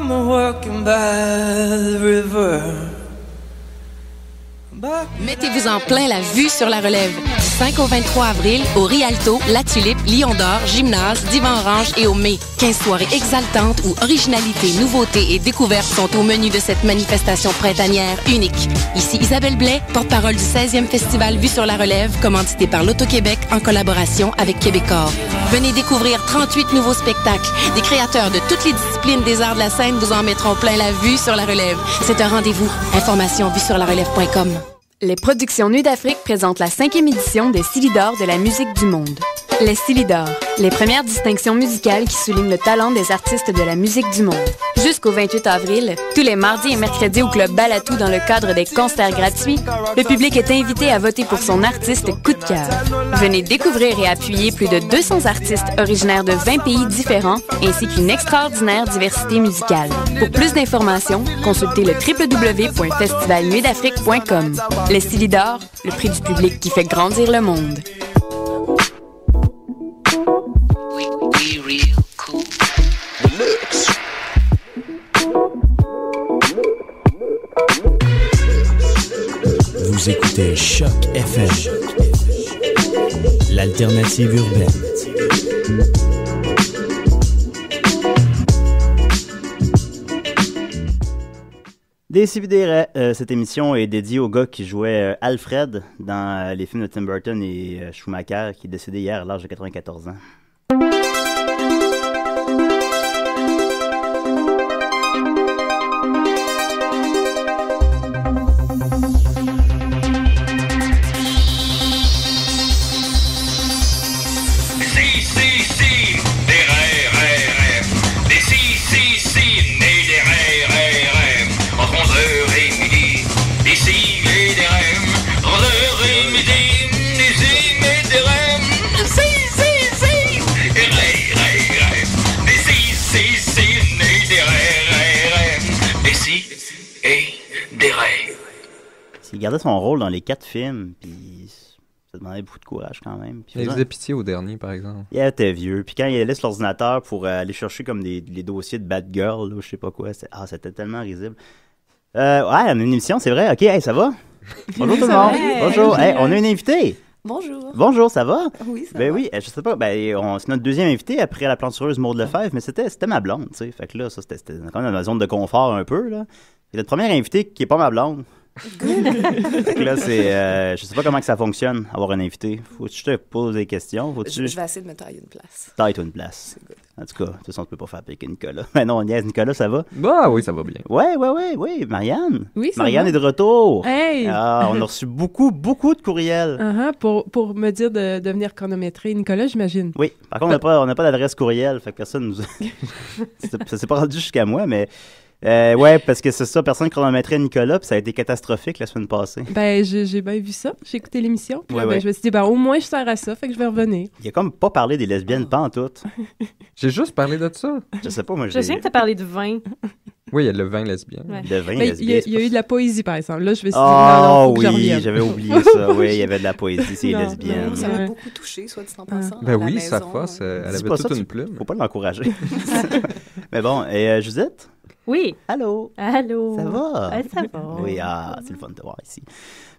working by the river. Mettez-vous en plein la vue sur la relève. Du 5 au 23 avril, au Rialto, La Tulipe, Lion d'Or, Gymnase, Divan Orange et au Mai. 15 soirées exaltantes où originalité, nouveautés et découvertes sont au menu de cette manifestation printanière unique. Ici Isabelle Blais, porte-parole du 16e Festival Vue sur la relève, commandité par l'Auto-Québec en collaboration avec Québecor. Venez découvrir 38 nouveaux spectacles. Des créateurs de toutes les disciplines des arts de la scène vous en mettront plein la vue sur la relève. C'est un rendez-vous. Information vuesurlarelève.com. Les productions Nuit d'Afrique présentent la 5e édition des Silidor de la musique du monde. Les Silidor, les premières distinctions musicales qui soulignent le talent des artistes de la musique du monde. Jusqu'au 28 avril, tous les mardis et mercredis au Club Balatou dans le cadre des concerts gratuits, le public est invité à voter pour son artiste coup de cœur. Venez découvrir et appuyer plus de 200 artistes originaires de 20 pays différents, ainsi qu'une extraordinaire diversité musicale. Pour plus d'informations, consultez le www.festivalnuitdafrique.com. Les Silidor, le prix du public qui fait grandir le monde. Vous écoutez Choc FM, l'alternative urbaine. Décidérez, cette émission est dédiée au gars qui jouait Alfred dans les films de Tim Burton et Schumacher, qui est décédé hier à l'âge de 94 ans. Il gardait son rôle dans les 4 films, puis ça demandait beaucoup de courage quand même. Puis il faisait pitié au dernier, par exemple. Il était vieux, puis quand il allait sur l'ordinateur pour aller chercher comme les dossiers de Bad Girl, ou je sais pas quoi, c'était tellement risible. Ouais, on a une émission, c'est vrai. Ok, hey, ça va? Bonjour tout le monde. Bonjour. Hey, on a une invitée. Bonjour. Bonjour, ça va? Oui, ça va. Oui, je sais pas, c'est notre deuxième invité après la plantureuse Maude Lefebvre, mais c'était ma blonde, tu sais. Fait que là, ça, c'était quand même dans la zone de confort un peu, là. Et notre première invitée qui est pas ma blonde. Fait que là, je sais pas comment que ça fonctionne, avoir un invité. Faut-tu que je te pose des questions? Je vais essayer de me tailler une place. Taille-toi une place. En tout cas, de toute façon, tu peux pas faire piquer Nicolas. Mais non, niaise, Nicolas, ça va? Bah oui, ça va bien. Oui, Marianne. Oui, ça Marianne va. est de retour. Hey! Ah, on a reçu beaucoup de courriels. Pour me dire de venir chronométrer Nicolas, j'imagine. Oui, par contre, on n'a pas d'adresse courriel, fait que personne nous ça s'est pas rendu jusqu'à moi, mais... ouais, parce que c'est ça, personne chronométrait Nicolas, puis ça a été catastrophique la semaine passée. J'ai bien vu ça. J'ai écouté l'émission. Puis Ouais. je me suis dit, au moins, je sers à ça, fait que je vais revenir. Il a comme pas parlé des lesbiennes, pas en tout. J'ai juste parlé de ça. Je sais pas, moi, Je sais que t'as parlé de vin. Oui, il y a le vin lesbien. Ouais. De vin Mais lesbien. il y a eu de la poésie, par exemple. Là, je vais se dire, non, faut que je oui, revienne. j'avais oublié ça. Oui, il y avait de la poésie, c'est Non, lesbienne. Ça m'a beaucoup touché, soit dit en passant. Ben à oui, la sa maison. face, elle Dis avait pas toute ça, une plume. Faut pas l'encourager. Mais bon, et Judith? Oui. Allô? Allô? Ça va? Ça va. Oui, c'est le fun de te voir ici.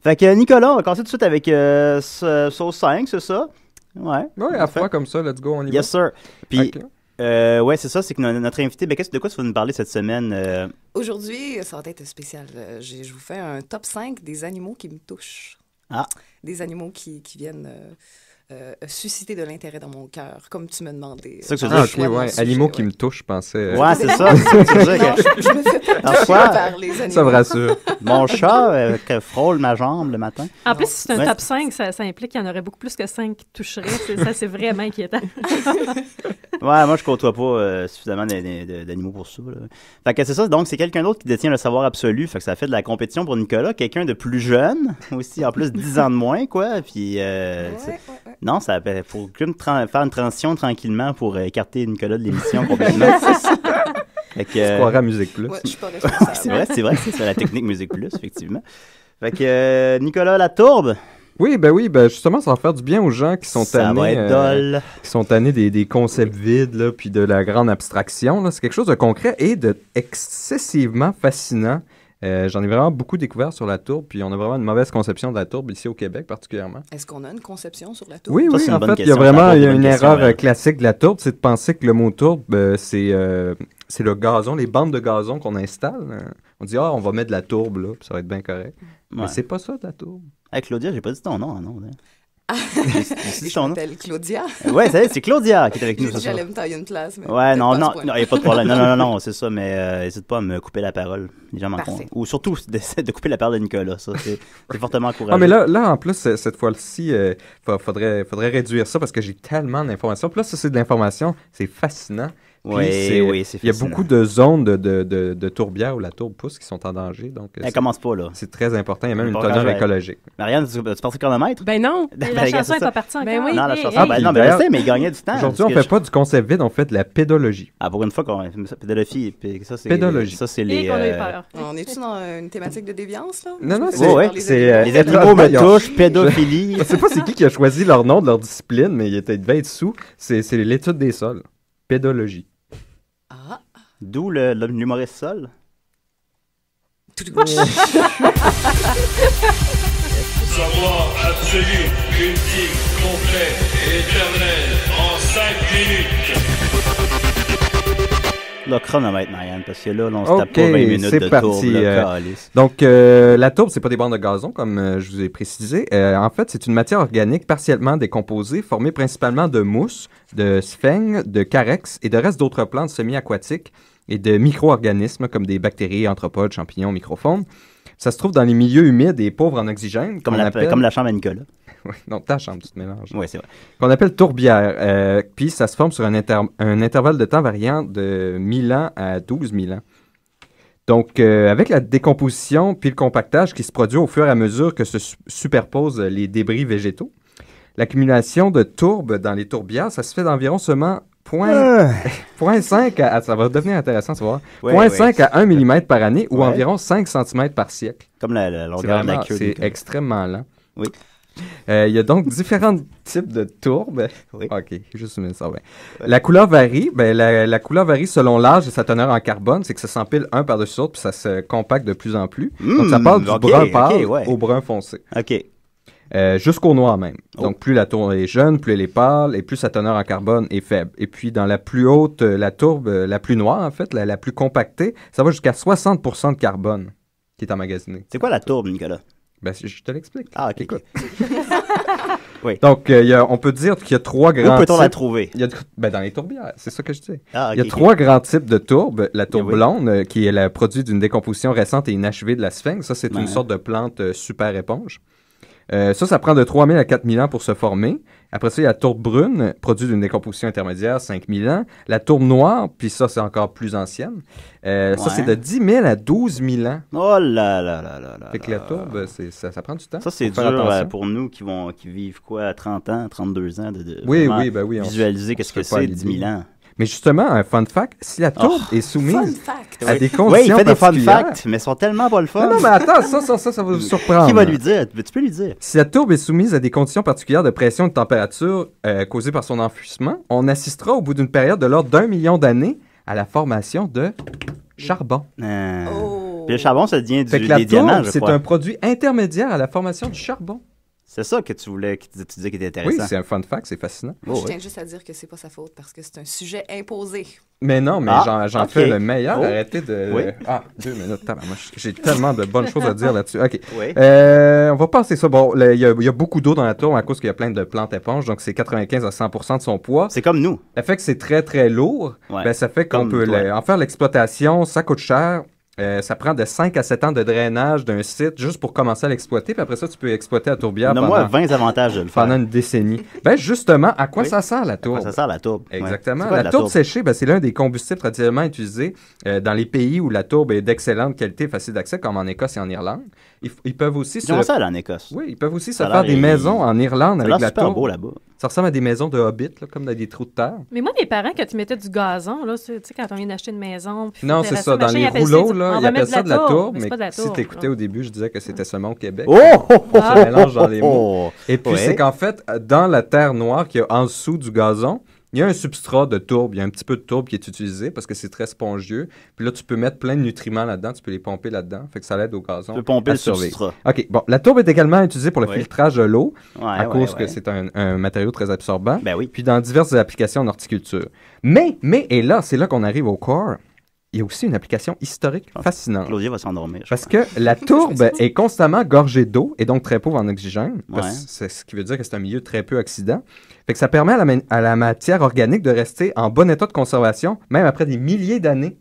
Fait que Nicolas, on va commencer tout de suite avec sauce 5, c'est ça? Ouais. Oui, à froid comme ça, let's go, on y va. Yes, sir. Puis, Ok. ouais, c'est ça, c'est que notre invité, de quoi tu vas nous parler cette semaine? Aujourd'hui, ça va être spécial. Je vous fais un top 5 des animaux qui me touchent. Ah. Des animaux qui viennent susciter de l'intérêt dans mon cœur, comme tu me demandais. C'est ça que tu veux dire? Ah, ok, ouais. Animaux qui me touchent, je pensais. Ouais, c'est ça. C'est ça que tu veux dire que... Je me fais pas toucher Parfois, par les animaux. Ça me rassure. Mon chat qui frôle ma jambe le matin. En plus, si c'est un Ouais. top 5, ça implique qu'il y en aurait beaucoup plus que 5 qui toucheraient. Ça, c'est vraiment inquiétant. Ouais, moi, je côtoie pas suffisamment d'animaux pour ça. Là. Fait que c'est ça. Donc, c'est quelqu'un d'autre qui détient le savoir absolu. Fait que ça fait de la compétition pour Nicolas. Quelqu'un de plus jeune, aussi, en plus, 10 ans de moins, quoi. Puis, non, ça faut faire une transition tranquillement pour écarter Nicolas de l'émission complètement. Fait que, Tu croirais à Musique Plus. Ouais, je suis pas responsable. c'est vrai que c'est ça, la technique Musique Plus, effectivement. Fait que Nicolas Latourbe. Oui, justement, ça va faire du bien aux gens qui sont Ça va être dole. qui sont tannés des concepts vides, là, puis de la grande abstraction. Là. C'est quelque chose de concret et de excessivement fascinant. J'en ai vraiment beaucoup découvert sur la tourbe, puis on a vraiment une mauvaise conception de la tourbe ici au Québec particulièrement. Est-ce qu'on a une conception sur la tourbe? Oui, Ça, c'est une en bonne fait, il y a question. vraiment Ça pose une une question, erreur ouais. classique de la tourbe, c'est de penser que le mot tourbe, c'est le gazon, les bandes de gazon qu'on installe. On dit, on va mettre de la tourbe là, puis ça va être bien correct. Ouais. Mais c'est pas ça, de la tourbe. Hey, Claudia, j'ai pas dit ton nom, non? Je m'appelle Claudia. Ouais, c'est Claudia qui est avec nous ce soir. J'allais me tailler une place. Mais Ouais, non, peut-être non, pas à ce il point-là. n'y a pas de problème. Non, c'est ça, mais n'hésite pas à me couper la parole. Les gens m'en Parfait. Ou surtout de couper la parole de Nicolas. Ça, c'est fortement encouragé. Ah, mais là, en plus, cette fois-ci, faudrait réduire ça parce que j'ai tellement d'informations. Puis là, ça, c'est de l'information, c'est fascinant. Puis Oui, c'est il y a fascinant. beaucoup de zones de tourbières où la tourbe pousse qui sont en danger. Donc, Elle commence pas, là. c'est très important. Il y a même une Bon, teneur quand je- écologique. Marianne, tu penses chronomètre? Ben non. Et Ben, la chanson c'est n'est ça. pas partie encore. Ben oui. Non, la Hey, chanson. hey. Ben non, mais D'ailleurs, je sais, mais il gagnait du temps. Aujourd'hui, on parce que fait pas du concept vide, on fait de la pédologie. Ah, pour une fois qu'on fait pédologie, puis ça, c'est... Pédologie. Ça, c'est Et les... qu'on a eu peur. On est-tu dans une thématique de déviance, là? Non, non, Je me c'est- fais ouais, par les c'est, animaux. Les animaux me Ils ont- touchent, pédophilie. Je sais pas c'est qui a choisi leur nom de leur discipline, mais il devait être sous. C'est l'étude des sols. Pédologie. Ah, D'où l'humoriste Sol. Savoir absolu, ultime, complet, éternel, en 5 minutes. Le chronomètre, Marianne, parce que là, on se Ok, tape pas 20 minutes c'est de parti, tourbe, là, calice. Donc, la tourbe, c'est pas des bandes de gazon, comme je vous ai précisé. En fait, c'est une matière organique partiellement décomposée, formée principalement de mousse, de sphènes, de carex et de restes d'autres plantes semi-aquatiques et de micro-organismes comme des bactéries, anthropodes, champignons, microfaunes. Ça se trouve dans les milieux humides et pauvres en oxygène. Comme la chambre à Nicolas. Oui, non, ta chambre, tu te mélanges. Oui, c'est vrai. Qu'on appelle tourbière. Puis ça se forme sur un intervalle de temps variant de 1000 ans à 12 000 ans. Donc, avec la décomposition puis le compactage qui se produit au fur et à mesure que se superposent les débris végétaux, l'accumulation de tourbes dans les tourbières, ça se fait d'environ seulement 0.5 à... Ça va devenir intéressant, tu vas voir. 0.5 à 1 mm par année ou environ 5 cm par siècle. Comme la longueur de la queue. C'est extrêmement lent. Oui. Il y a donc différents types de tourbes. Oui. OK, juste une minute, ça va. La couleur varie. La couleur varie selon l'âge et sa teneur en carbone. C'est que ça s'empile un par-dessus l'autre puis ça se compacte de plus en plus. Donc, ça part du brun pâle au brun foncé. OK. Jusqu'au noir même. Donc, plus la tourbe est jeune, plus elle est pâle et plus sa teneur en carbone est faible. Et puis, dans la plus haute, la tourbe la plus noire, en fait, la plus compactée, ça va jusqu'à 60% de carbone qui est emmagasiné. C'est quoi la tourbe, Nicolas? Ben, je te l'explique. Ah, OK. Écoute. Oui. Donc, on peut dire qu'il y a trois grands Où peut-on la types. trouver? Dans les tourbières, c'est ça que je dis. Ah, Il y a ok, trois grands types de tourbes. La tourbe Oui. blonde, qui est le produit d'une décomposition récente et inachevée de la sphène. Ça, c'est Ouais. une sorte de plante super éponge. Ça prend de 3000 à 4000 ans pour se former. Après ça, il y a la tourbe brune, produit d'une décomposition intermédiaire, 5000 ans. La tourbe noire, puis ça, c'est encore plus ancienne. Ça, c'est de 10 000 à 12 000 ans. Oh là là là là là. Fait que la tourbe, ça prend du temps. Ça, c'est Faut faire dur attention. pour nous qui vivent quoi, à 30 ans, 32 ans, de Oui, vraiment oui, ben oui. visualiser on qu'est-ce se que fait pas c'est, l'idée. 10 000 ans. Mais justement, un fun fact, si la tourbe est Fun soumise fact! à des Oui, il conditions fait des fun particulières... facts, mais ils sont tellement pas le fun. Non, non, mais attends, ça va vous surprendre. Qui va lui dire? Tu peux lui dire. Si la tourbe est soumise à des conditions particulières de pression et de température causées par son enfouissement, on assistera au bout d'une période de l'ordre d'1 million d'années à la formation de charbon. Oh. Puis le charbon, ça devient Fait que des la diamants, tourbe, je c'est crois. un produit intermédiaire à la formation du charbon. C'est ça que tu voulais, que tu disais qui était Oui, intéressant. c'est un fun fact, c'est fascinant. Oh, Je oui. tiens juste à dire que c'est pas sa faute parce que c'est un sujet imposé. Mais non, mais j'en ok. fais le meilleur. Oh. Arrêtez de... Oui. Ah, 2 minutes. Tabarnouche. J'ai tellement de bonnes choses à dire là-dessus. OK. Oui. On va passer ça. Bon, il y a beaucoup d'eau dans la tourbe à cause qu'il y a plein de plantes éponges, donc c'est 95 à 100% de son poids. C'est comme nous. Le fait que c'est très, très lourd, Ouais. ben, ça fait qu'on Comme peut toi. en faire l'exploitation, ça coûte cher. Ça prend de 5 à 7 ans de drainage d'un site juste pour commencer à l'exploiter. Puis après ça, tu peux exploiter la tourbière Donne-moi pendant 20 avantages de le faire. une décennie. Ben justement, à quoi Oui. ça sert la tourbe? Ouais, ça sert la tourbe. Ouais. Exactement. C'est quoi de La tourbe séchée, ben, c'est l'un des combustibles traditionnellement utilisés dans les pays où la tourbe est d'excellente qualité et facile d'accès, comme en Écosse et en Irlande. Ils peuvent aussi Ils ont ça là, en Écosse. Oui, ils peuvent aussi se Ça a faire l'air- des maisons en Irlande Ça a avec l'air la super tourbe. beau là-bas. Ça ressemble à des maisons de hobbits, là, comme dans des trous de terre. Mais moi, mes parents, quand ils mettaient du gazon, là, tu sais, quand on vient d'acheter une maison... puis Non, faut c'est terrasser, ça. Dans machin, les ils appellent rouleaux, ça- là, on ils va appellent mettre ça de la tourbe, c'est mais pas de la si tourbe, t'écoutais là. au début, je disais que c'était seulement au Québec. Oh! On se mélange dans les mots. Et puis, Ouais. c'est qu'en fait, dans la terre noire qu'il y a en dessous du gazon, il y a un substrat de tourbe, il y a un petit peu de tourbe qui est utilisé parce que c'est très spongieux. Puis là, tu peux mettre plein de nutriments là-dedans, tu peux les pomper là-dedans, fait que ça l'aide au gazon. Tu peux pomper à le survivre. substrat. OK, bon, la tourbe est également utilisée pour le Oui. filtrage de l'eau, Ouais, à ouais, cause ouais. que c'est un matériau très absorbant. Ben oui. Puis dans diverses applications en horticulture. Mais, et là, c'est là qu'on arrive au corps. Il y a aussi une application historique fascinante. Claudia va s'endormir. je Parce que la tourbe est constamment gorgée d'eau et donc très pauvre en oxygène. Parce que c'est ce qui veut dire que c'est un milieu très peu oxydant. Fait que ça permet à la matière organique de rester en bon état de conservation, même après des milliers d'années.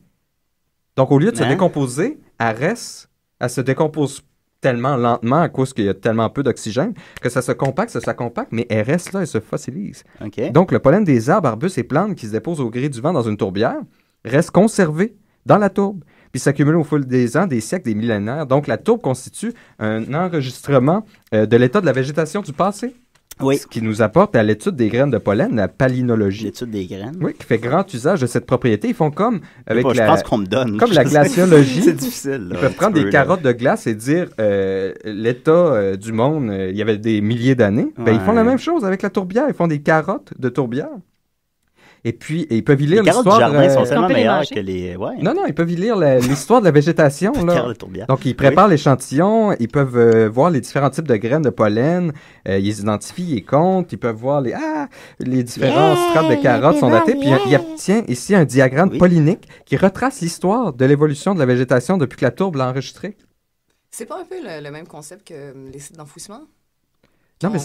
Donc au lieu de se Hein? décomposer, elle se décompose tellement lentement à cause qu'il y a tellement peu d'oxygène que ça se compacte, mais elle reste là et se fossilise. OK. Donc le pollen des arbres, arbustes et plantes qui se déposent au gré du vent dans une tourbière reste conservé dans la tourbe, puis s'accumule au fil des ans, des siècles, des millénaires. Donc la tourbe constitue un enregistrement de l'état de la végétation du passé. Oui. Ce qui nous apporte à l'étude des graines de pollen, la palynologie. L'étude des graines. Oui, qui fait grand usage de cette propriété. Ils font comme avec Je pense qu'on me donne. comme la glaciologie. C'est difficile. Là, Ils peuvent prendre des carottes de glace et dire l'état du monde, il y avait des milliers d'années. Ben, ils font la même chose avec la tourbière. Ils font des carottes de tourbière. Et puis, ils peuvent y lire Les carottes du l'histoire... jardin sont tellement les meilleures manger? que les... Ouais. Non, ils peuvent y lire l'histoire de la végétation. Les là. carottes de tourbière. Donc, ils préparent l'échantillon, ils peuvent voir les différents types de graines de pollen, ils les identifient, ils les comptent, ils peuvent voir les différents strates de carottes sont datés, puis il obtient ici un diagramme pollinique qui retrace l'histoire de l'évolution de la végétation depuis que la tourbe l'a enregistrée. C'est pas un peu le même concept que les sites d'enfouissement? Non, mais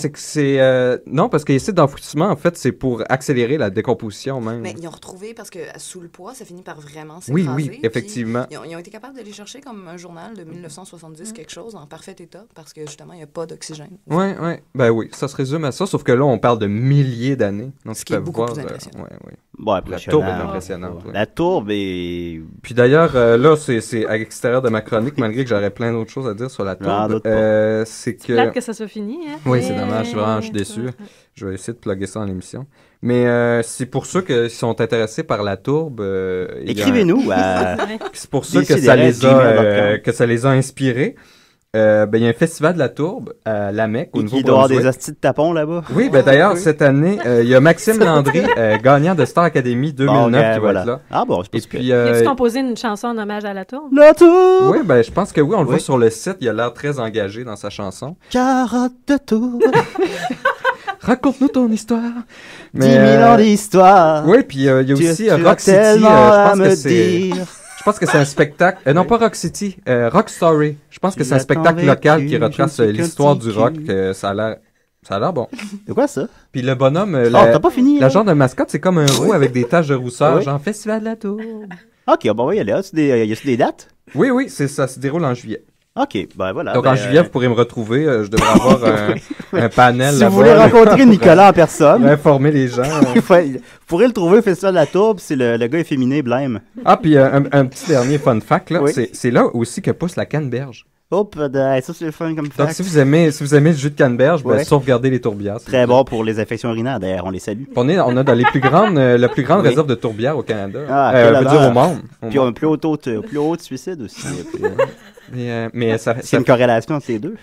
non, parce que les sites d'enfouissement, en fait, c'est pour accélérer la décomposition même. Mais ils ont retrouvé parce que sous le poids, ça finit par vraiment Oui, s'écraser. oui, effectivement. Ils ont été capables de les chercher comme un journal de 1970, quelque chose, en parfait état, parce que justement, il n'y a pas d'oxygène. Oui. Ben oui, ça se résume à ça, sauf que là, on parle de milliers d'années. Donc, Ce ils qui est peuvent beaucoup voir, plus impressionnant. Bon, la tourbe est impressionnante. La tourbe est... Puis d'ailleurs, là, c'est à l'extérieur de ma chronique, malgré que j'aurais plein d'autres choses à dire sur la tourbe. C'est que... plate que ça soit fini, hein? Oui, c'est dommage, je suis déçu. Je vais essayer de plugger ça dans l'émission. Mais c'est pour ceux qui sont intéressés par la tourbe. Écrivez-nous. C'est pour ceux que ça les a inspirés. Il y a un festival de la tourbe à Lamec, au Nouveau-Brunswick. Il doit y avoir des hosties de tapons là-bas. Oui, d'ailleurs, cette année, il y a Maxime Landry, gagnant de Star Academy 2009, qui va être là. Ah bon, Et puis, Y a-tu composé une chanson en hommage à la tourbe? La tourbe! Oui, je pense que oui, on le voit sur le site, il a l'air très engagé dans sa chanson. Carotte de tourbe. Raconte-nous ton histoire. 10 000 ans d'histoire. Oui, puis il y a aussi tu Rock City. dire. Je pense que c'est un spectacle. Non, pas Rock City. Rock Story. Je pense que c'est un spectacle local qui retrace l'histoire du rock. Ça a l'air bon. C'est quoi ça? Puis le bonhomme. t'as pas fini. La genre de mascotte, c'est comme un roux avec des taches de rousseur, Oui. genre Festival de la Tourbe. Ok, bon, oui, il y a des dates? Oui, ça se déroule en juillet. Ok, voilà. Donc en juillet, vous pourrez me retrouver. Je devrais avoir un panel. Si vous voulez rencontrer Nicolas en personne, informer les gens. vous pourrez le trouver au Festival de la Tourbe, c'est le gars efféminé, Blême. Ah, puis un petit dernier fun fact, là, Oui. c'est là aussi que pousse la canneberge. Hop, ça c'est le fun comme Donc fact. si vous aimez le jus de canneberge, Ouais. sauvegardez les tourbières. Très bon pour les infections urinaires, d'ailleurs, on les salue. On a dans les plus grandes, la plus grande Oui. réserve de tourbières au Canada. Quel Je veux dire honneur. au monde. Puis on a plus haut de suicide aussi. Mais ça C'est une corrélation entre les deux.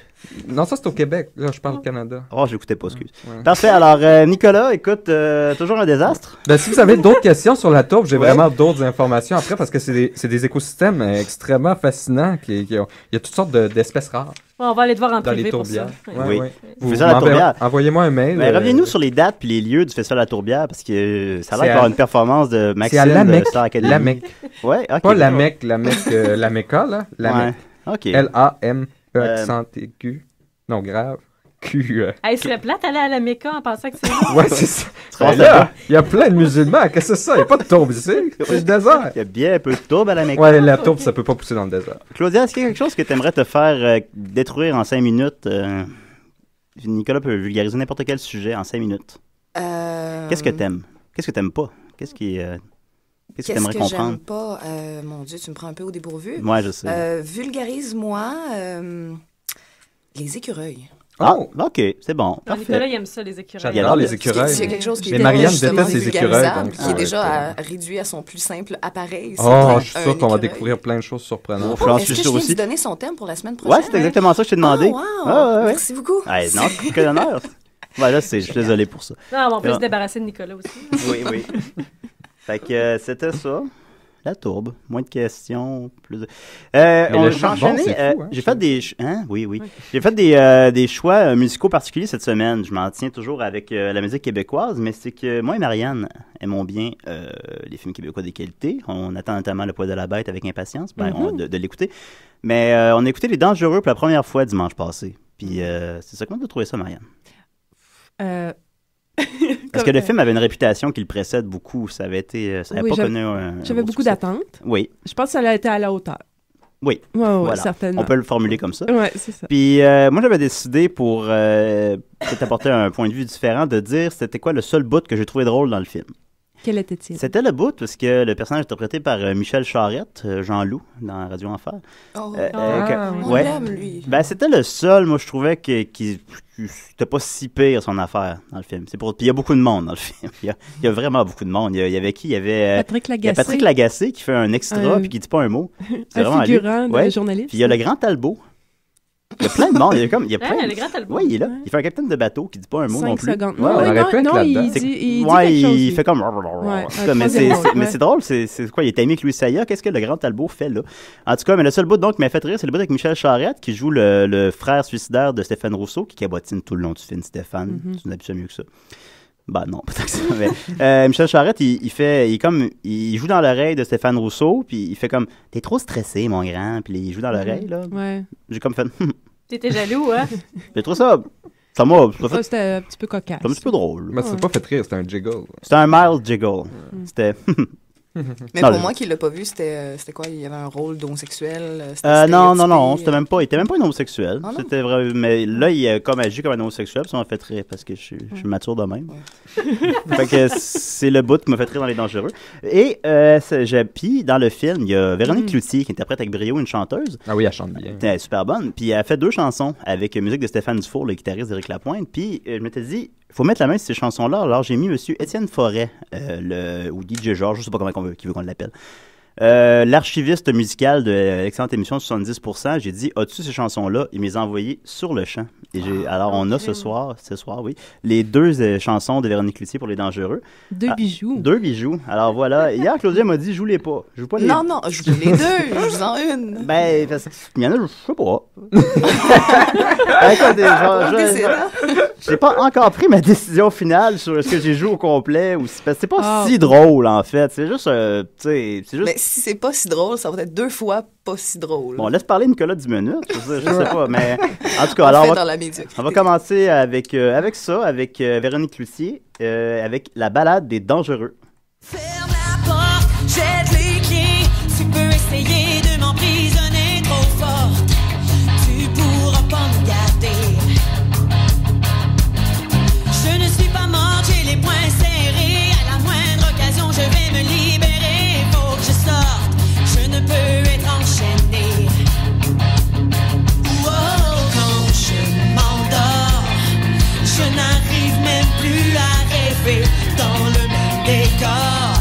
Non, ça c'est au Québec. Là, je parle du Canada. Oh, je l'écoutais pas, excuse. Ouais. Parfait, alors Nicolas, écoute, toujours un désastre. Si vous avez d'autres questions sur la tourbe, j'ai Ouais. vraiment d'autres informations après parce que c'est des écosystèmes extrêmement fascinants. Il y a toutes sortes d'espèces rares On va aller te voir en dans privé les pour ça. tourbières. Oui. Vous Festival de la Tourbière. envoyez-moi un mail. Reviens-nous sur les dates puis les lieux du Festival de la Tourbière parce que ça a l'air C'est d'avoir à- une performance de Maxime C'est à Lamec. de Star Academy. Lamec. Ouais, ok. Pas Lamec, la Mecca, là. Lamec. Ouais, ok. L-A-M-E accent aigu. Non, grave. Q. Hey, ce serait plate d'aller à la Mecca en pensant que c'est... Ouais, c'est ça. serais Là, il y a plein de musulmans. Qu'est-ce que c'est ça? Il n'y a pas de tourbe ici. C'est le désert. Il y a bien un peu de tourbe à la Mecque. Ouais, la tourbe, ça peut pas pousser dans le désert. Claudia, est-ce qu'il y a quelque chose que tu aimerais te faire détruire en 5 minutes? Nicolas peut vulgariser n'importe quel sujet en 5 minutes. Qu'est-ce que t'aimes? Qu'est-ce que t'aimes pas? Qu'est-ce que t'aimerais comprendre? J'aime pas? Mon Dieu, tu me prends un peu au dépourvu. Ouais, je sais. Vulgarise-moi les écureuils. Ah, OK, c'est bon. Non, Nicolas, il aime ça, les écureuils. J'adore les écureuils. S'il y a quelque chose qui Mais est Marianne justement déteste les écureuils. vulgarisable, donc, qui est déjà réduit à son plus simple appareil. Je suis sûr qu'on va découvrir plein de choses surprenantes. Est-ce que je viens de donner son thème pour la semaine prochaine? Ouais, c'est exactement ça que je t'ai demandé. Oh, wow. Merci beaucoup. Non, c'est que d'honneur. Là, je suis désolé pour ça. Non, on peut se débarrasser de Nicolas aussi. Oui. Fait que c'était ça. La tourbe. Moins de questions. Plus de... le charbon, c'est fou, hein, j'ai fait des... Oui. J'ai fait des choix musicaux particuliers cette semaine. Je m'en tiens toujours avec la musique québécoise, mais c'est que moi et Marianne aimons bien les films québécois de qualité. On attend notamment Le Poids de la Bête avec impatience de l'écouter. Mais on a écouté Les Dangereux pour la première fois dimanche passé. Puis c'est ça. Comment tu as trouvé ça, Marianne? Parce que le film avait une réputation qui le précède beaucoup. Ça avait été... Ça n'avait pas connu j'avais beaucoup d'attentes. Oui. Je pense que ça a été à la hauteur. Oui. Voilà. Certainement. On peut le formuler comme ça. Oui, c'est ça. Puis moi, j'avais décidé pour peut-être apporter un point de vue différent de dire c'était quoi le seul bout que j'ai trouvé drôle dans le film. Quel était-il? C'était le bout parce que le personnage interprété par Michel Charette, Jean-Loup, dans Radio Enfer. On l'aime, lui. Ben, c'était le seul, moi, je trouvais, qui c'était pas si pire son affaire dans le film. Puis il y a beaucoup de monde dans le film. Il y a vraiment beaucoup de monde. Il y avait qui? Il y avait Patrick Lagacé qui fait un extra puis qui dit pas un mot. C'est un figurant de journaliste. Puis il y a le Grand Talbot. Il y a plein de monde. Il y a plein le Grand Talbot. Oui, il est là. Il fait un capitaine de bateau qui dit pas un mot non plus. Il fait comme... Mais c'est drôle. C'est quoi? Il est ami avec Louis Saya. Qu'est-ce que le Grand Talbot fait là? En tout cas, mais le seul bout donc qui m'a fait rire, c'est le bout avec Michel Charette qui joue le frère suicidaire de Stéphane Rousseau qui cabotine tout le long du film. Stéphane, tu n'as mieux que ça. Ben non, peut-être que ça. Mais, Michel Charette, il joue dans l'oreille de Stéphane Rousseau, puis il fait comme « T'es trop stressé, mon grand », puis il joue dans l'oreille, là. Ouais. J'ai comme fait « T'étais jaloux, hein? J'ai trouvé ça... Ça m'a fait... C'était un petit peu cocasse. C'était un petit peu drôle. Mais c'est pas fait rire, c'était un jiggle. C'était un mild jiggle. C'était... Mais pour moi qui l'a pas vu, c'était quoi? Il y avait un rôle d'homosexuel? Non, c'était même pas, il était même pas un homosexuel. C'était vrai, mais là, il a comme agi comme un homosexuel, puis ça m'a fait rire parce que je suis mature de même. Fait que c'est le bout qui m'a fait rire dans Les Dangereux. Et puis dans le film, il y a Véronique Cloutier qui interprète avec brio une chanteuse. Ah oui, elle chante bien. Elle est super bonne. Puis elle a fait 2 chansons avec musique de Stéphane Dufour, le guitariste d'Éric Lapointe. Puis je m'étais dit, il faut mettre la main sur ces chansons-là. Alors j'ai mis monsieur Étienne Forêt, ou DJ Georges, je sais pas comment qui veut qu'on l'appelle. L'archiviste musical de l'excellente émission 70%, j'ai dit, as-tu ces chansons-là? Il me les a envoyées sur le champ. Et alors, on a ce soir, oui, les 2 chansons de Véronique Cloutier pour Les Dangereux. 2 bijoux. 2 bijoux. Alors voilà. Hier, Claudia m'a dit, joue-les pas. Joue pas les... Non, joue les 2. Joue-en une. Ben, parce qu'il y en a, je sais pas. J'ai pas encore pris ma décision finale sur est-ce que j'ai joué au complet ou si... C'est pas si drôle, en fait. C'est juste, c'est juste... Mais si c'est pas si drôle, ça va être 2 fois pas si drôle. Bon, laisse parler Nicolas 10 minutes. Je sais pas, mais en tout cas, alors on va commencer avec ça, avec Véronique Cloutier, avec la balade des dangereux. Ferme la porte, jette les clés. Tu peux essayer de m'emprisonner trop fort. Tu pourras pas me garder. Je ne suis pas morte, j'ai les poings serrés. À la moindre occasion, je vais me libérer. Faut que je sorte, je ne peux être enchaînée. Quand je m'endors, je n'arrive même plus à rêver dans le même décor.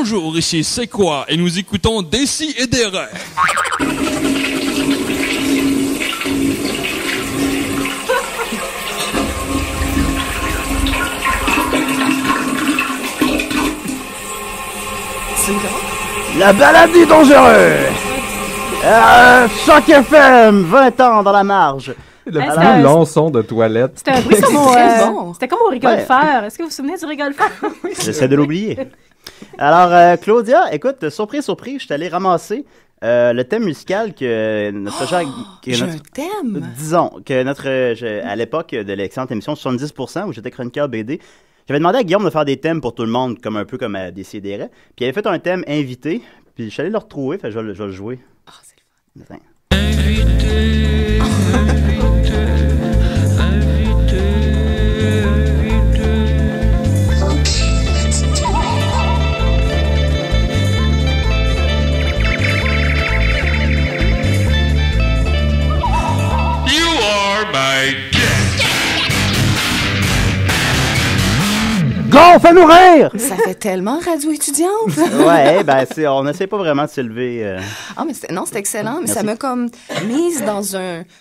Bonjour, ici C'est quoi? Et nous écoutons Desi et Derek. La baladie dangereuse! Choc FM, 20 ans dans la marge. Le plus long son de toilette. C'était un bruit comme bon. C'était comme au rigole-fer. Est-ce que vous vous souvenez du rigole-fer? J'essaie de l'oublier. Alors, Claudia, écoute, surprise, je suis allé ramasser le thème musical que notre genre... J'ai un thème? Disons, que à l'époque de l'excellente émission 70%, où j'étais chroniqueur BD, j'avais demandé à Guillaume de faire des thèmes pour tout le monde, comme un peu comme à Décideret. Puis il avait fait un thème invité, puis je suis allé le retrouver, fait je vais le jouer. Ah, c'est le fun. You are my Go, fais-nous rire! Ça fait tellement radio étudiante. Ouais, ben on n'essaie pas vraiment de s'élever. Ah, mais c'est excellent, mais Merci. ça m'a comme mise dans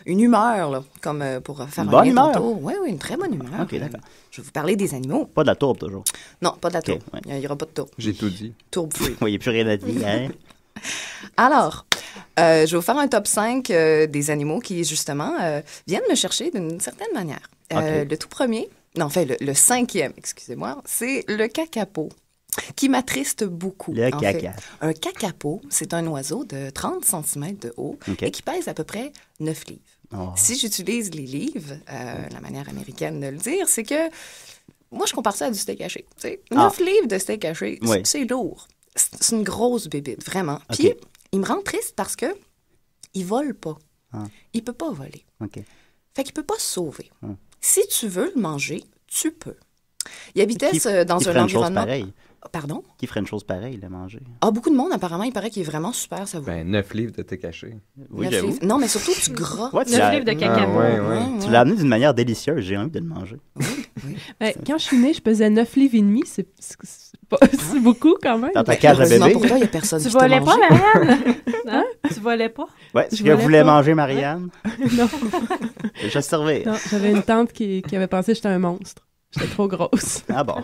une humeur, là, comme pour faire Une un bonne lien humeur? tantôt. Oui, une très bonne humeur. Ok, d'accord. Je vais vous parler des animaux. Pas de la tourbe, toujours. Non, pas de la tourbe. ouais. Il n'y aura pas de tourbe. J'ai tout dit. Tourbe free. Oui, il n'y a plus rien à dire. Hein? Alors, je vais vous faire un top 5 des animaux qui, justement, viennent me chercher d'une certaine manière. Ok. Le tout premier, non, enfin, le cinquième, excusez-moi, c'est le kakapo, qui m'attriste beaucoup. Le en fait. caca. Un kakapo, c'est un oiseau de 30 cm de haut Ok. et qui pèse à peu près 9 livres. Oh. Si j'utilise les livres, la manière américaine de le dire, c'est que moi, je compare ça à du steak haché. Tu sais, 9 livres de steak haché, Oui. c'est lourd. C'est une grosse bébite, vraiment. Puis, Ok. il me rend triste parce que il vole pas. Ah. Il peut pas voler. OK. Fait qu'il peut pas se sauver. Ah. Si tu veux le manger, tu peux. Il habitait Qui dans ferait un une chose environnement... pareille? Pardon? Qui ferait une chose pareille, le manger? Ah, beaucoup de monde, apparemment, il paraît qu'il est vraiment super savoureux. Ben, 9 livres de thé caché. Oui, 9 j'avoue. livres. Non, mais surtout du gras. Ouais, tu 9 l'as- livres de cacao. Tu l'as amené d'une manière délicieuse. J'ai envie de le manger. Ben, quand je suis née, je pesais 9 livres et demi. C'est beaucoup quand même. Dans ta cage à Heureusement bébé? pour toi, il n'y a personne Tu qui t'a volais pas, mangé. Marianne? Hein? Tu volais pas? Ouais, ce Je que volais voulait pas. manger Marianne. Non. Je vais servir. Non, j'avais une tante qui avait pensé que j'étais un monstre. J'étais trop grosse. Ah bon.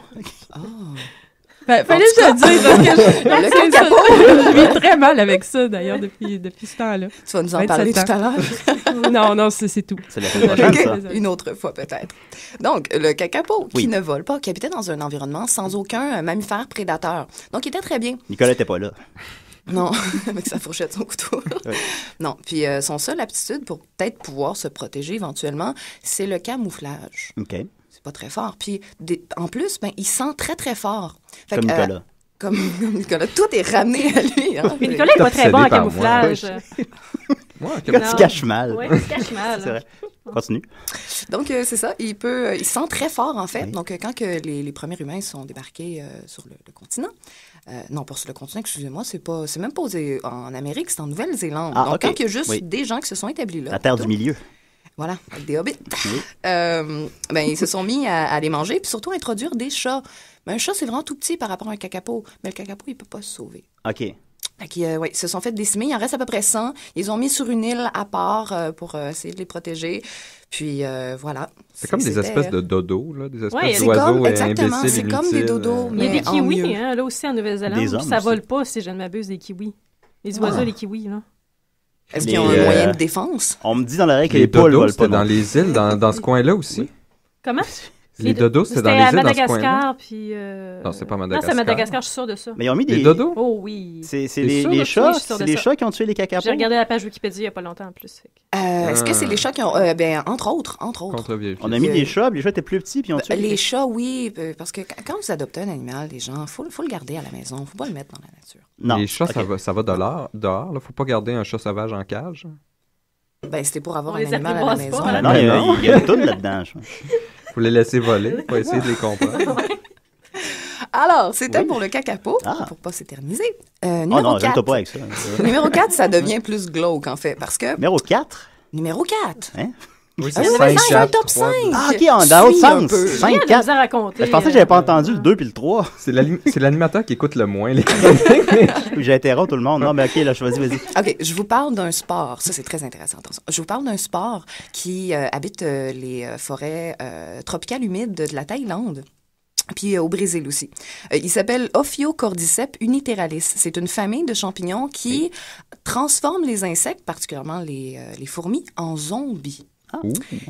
Fallait que je le dise parce que Le c'est ça. Je vis très mal avec ça, d'ailleurs, depuis ce temps-là. Tu vas nous en parler tout 27 à l'heure. Non, c'est tout. C'est la semaine prochaine, ça. Désolée. Une autre fois, peut-être. Donc, le kakapo, Oui. qui ne vole pas, qui habitait dans un environnement sans aucun mammifère prédateur. Donc, il était très bien. Nicolas n'était pas là. Non, avec sa fourchette, son couteau. Oui. Non, puis son seule aptitude pour peut-être pouvoir se protéger éventuellement, c'est le camouflage. OK. C'est pas très fort. Puis, en plus, ben, il sent très, très fort. Fait Comme que, Nicolas. Comme Nicolas. Tout est ramené à lui. Hein. Mais Nicolas n'est pas très bon en obsédé par moi. camouflage. Ouais, Quand tu caches mal. Oui, tu caches mal. C'est vrai. Continue. Donc, c'est ça. Il sent très fort, en fait. Donc, quand que les premiers humains sont débarqués sur le continent, non, pas sur le continent, excusez-moi, c'est même pas en Amérique, c'est en Nouvelle-Zélande. Ah, Donc, ok. quand il y a juste Oui. des gens qui se sont établis là. La terre plutôt, du milieu. Voilà, avec des hobbits. Ben, ils se sont mis à les manger, puis surtout à introduire des chats. Mais un chat, c'est vraiment tout petit par rapport à un kakapo. Mais le kakapo, il peut pas se sauver. OK. Fait qu'ils, ils se sont fait décimer. Il en reste à peu près 100. Ils ont mis sur une île à part pour essayer de les protéger. Puis voilà. C'est comme des espèces de dodos, là, des Ouais, espèces c'est d'oiseaux comme- exactement, imbéciles, c'est comme des inutiles, dodos, Il y a mais des en kiwis, mieux. hein, là aussi en Nouvelle-Zélande. Des puis hommes ça aussi. vole pas, si je ne m'abuse, des kiwis. Les oiseaux, Ah. les kiwis, là. Est-ce qu'ils ont Les, un moyen de défense? On me dit dans l'oreille que Les les poules dodos, volent c'était pas. dans non. les îles, dans ce coin-là aussi. Comment? Les dodos, c'était dans C'était les à îles, dans ce coin-là. Madagascar, puis... Non, c'est pas Non, Madagascar. c'est à Madagascar, je suis sûre de ça. Mais ils ont mis des... Les dodos? Oh oui. C'est T'es les sûr de ça? chats? Oui, je suis sûre C'est de les ça. chats qui ont tué les cacapos? J'ai regardé la page Wikipédia il n'y a pas longtemps en plus. Fait que- Est-ce que c'est les chats qui ont... ben, entre autres. Contre-vérifié. On a mis des chats, puis les chats étaient plus petits, puis ils ont tué Les chats, oui, parce que quand vous adoptez un animal, les gens, faut le garder à la maison. Faut pas le mettre dans la nature. Non. Les chats, OK. ça va dehors. Là. Faut pas garder un chat sauvage en cage. Ben, c'était pour avoir On un les animal à la apprivoise maison. pas, hein? Non, il y a- Non. il y a une toune là-dedans, je pense. Faut les laisser voler. Faut essayer de les comprendre. Alors, c'était Oui. pour le kakapo, Ah. pour pas s'éterniser. Oh Numéro non, j'aime 4. pas avec ça. Numéro 4, ça devient plus glauque, en fait, parce que... Numéro 4? Numéro 4. Hein? Oui, Ah c'est oui, 5, c'est un 4, top 3, 5. Ah, OK, dans l'autre Suis un sens. peu. 5, Il y a de la 4. misère à compter. Je pensais que j'avais pas entendu le 2 puis le 3. C'est l'animateur qui écoute le moins les chroniques. J'ai interrompu tout le monde. Non, mais OK, là, choisis, vas-y. OK, je vous parle d'un sport. Ça, c'est très intéressant. Attention. Je vous parle d'un sport qui habite les forêts tropicales humides de la Thaïlande. Puis au Brésil aussi. Il s'appelle Ophiocordyceps uniteralis. C'est une famille de champignons qui transforme les insectes, particulièrement les fourmis, en zombies.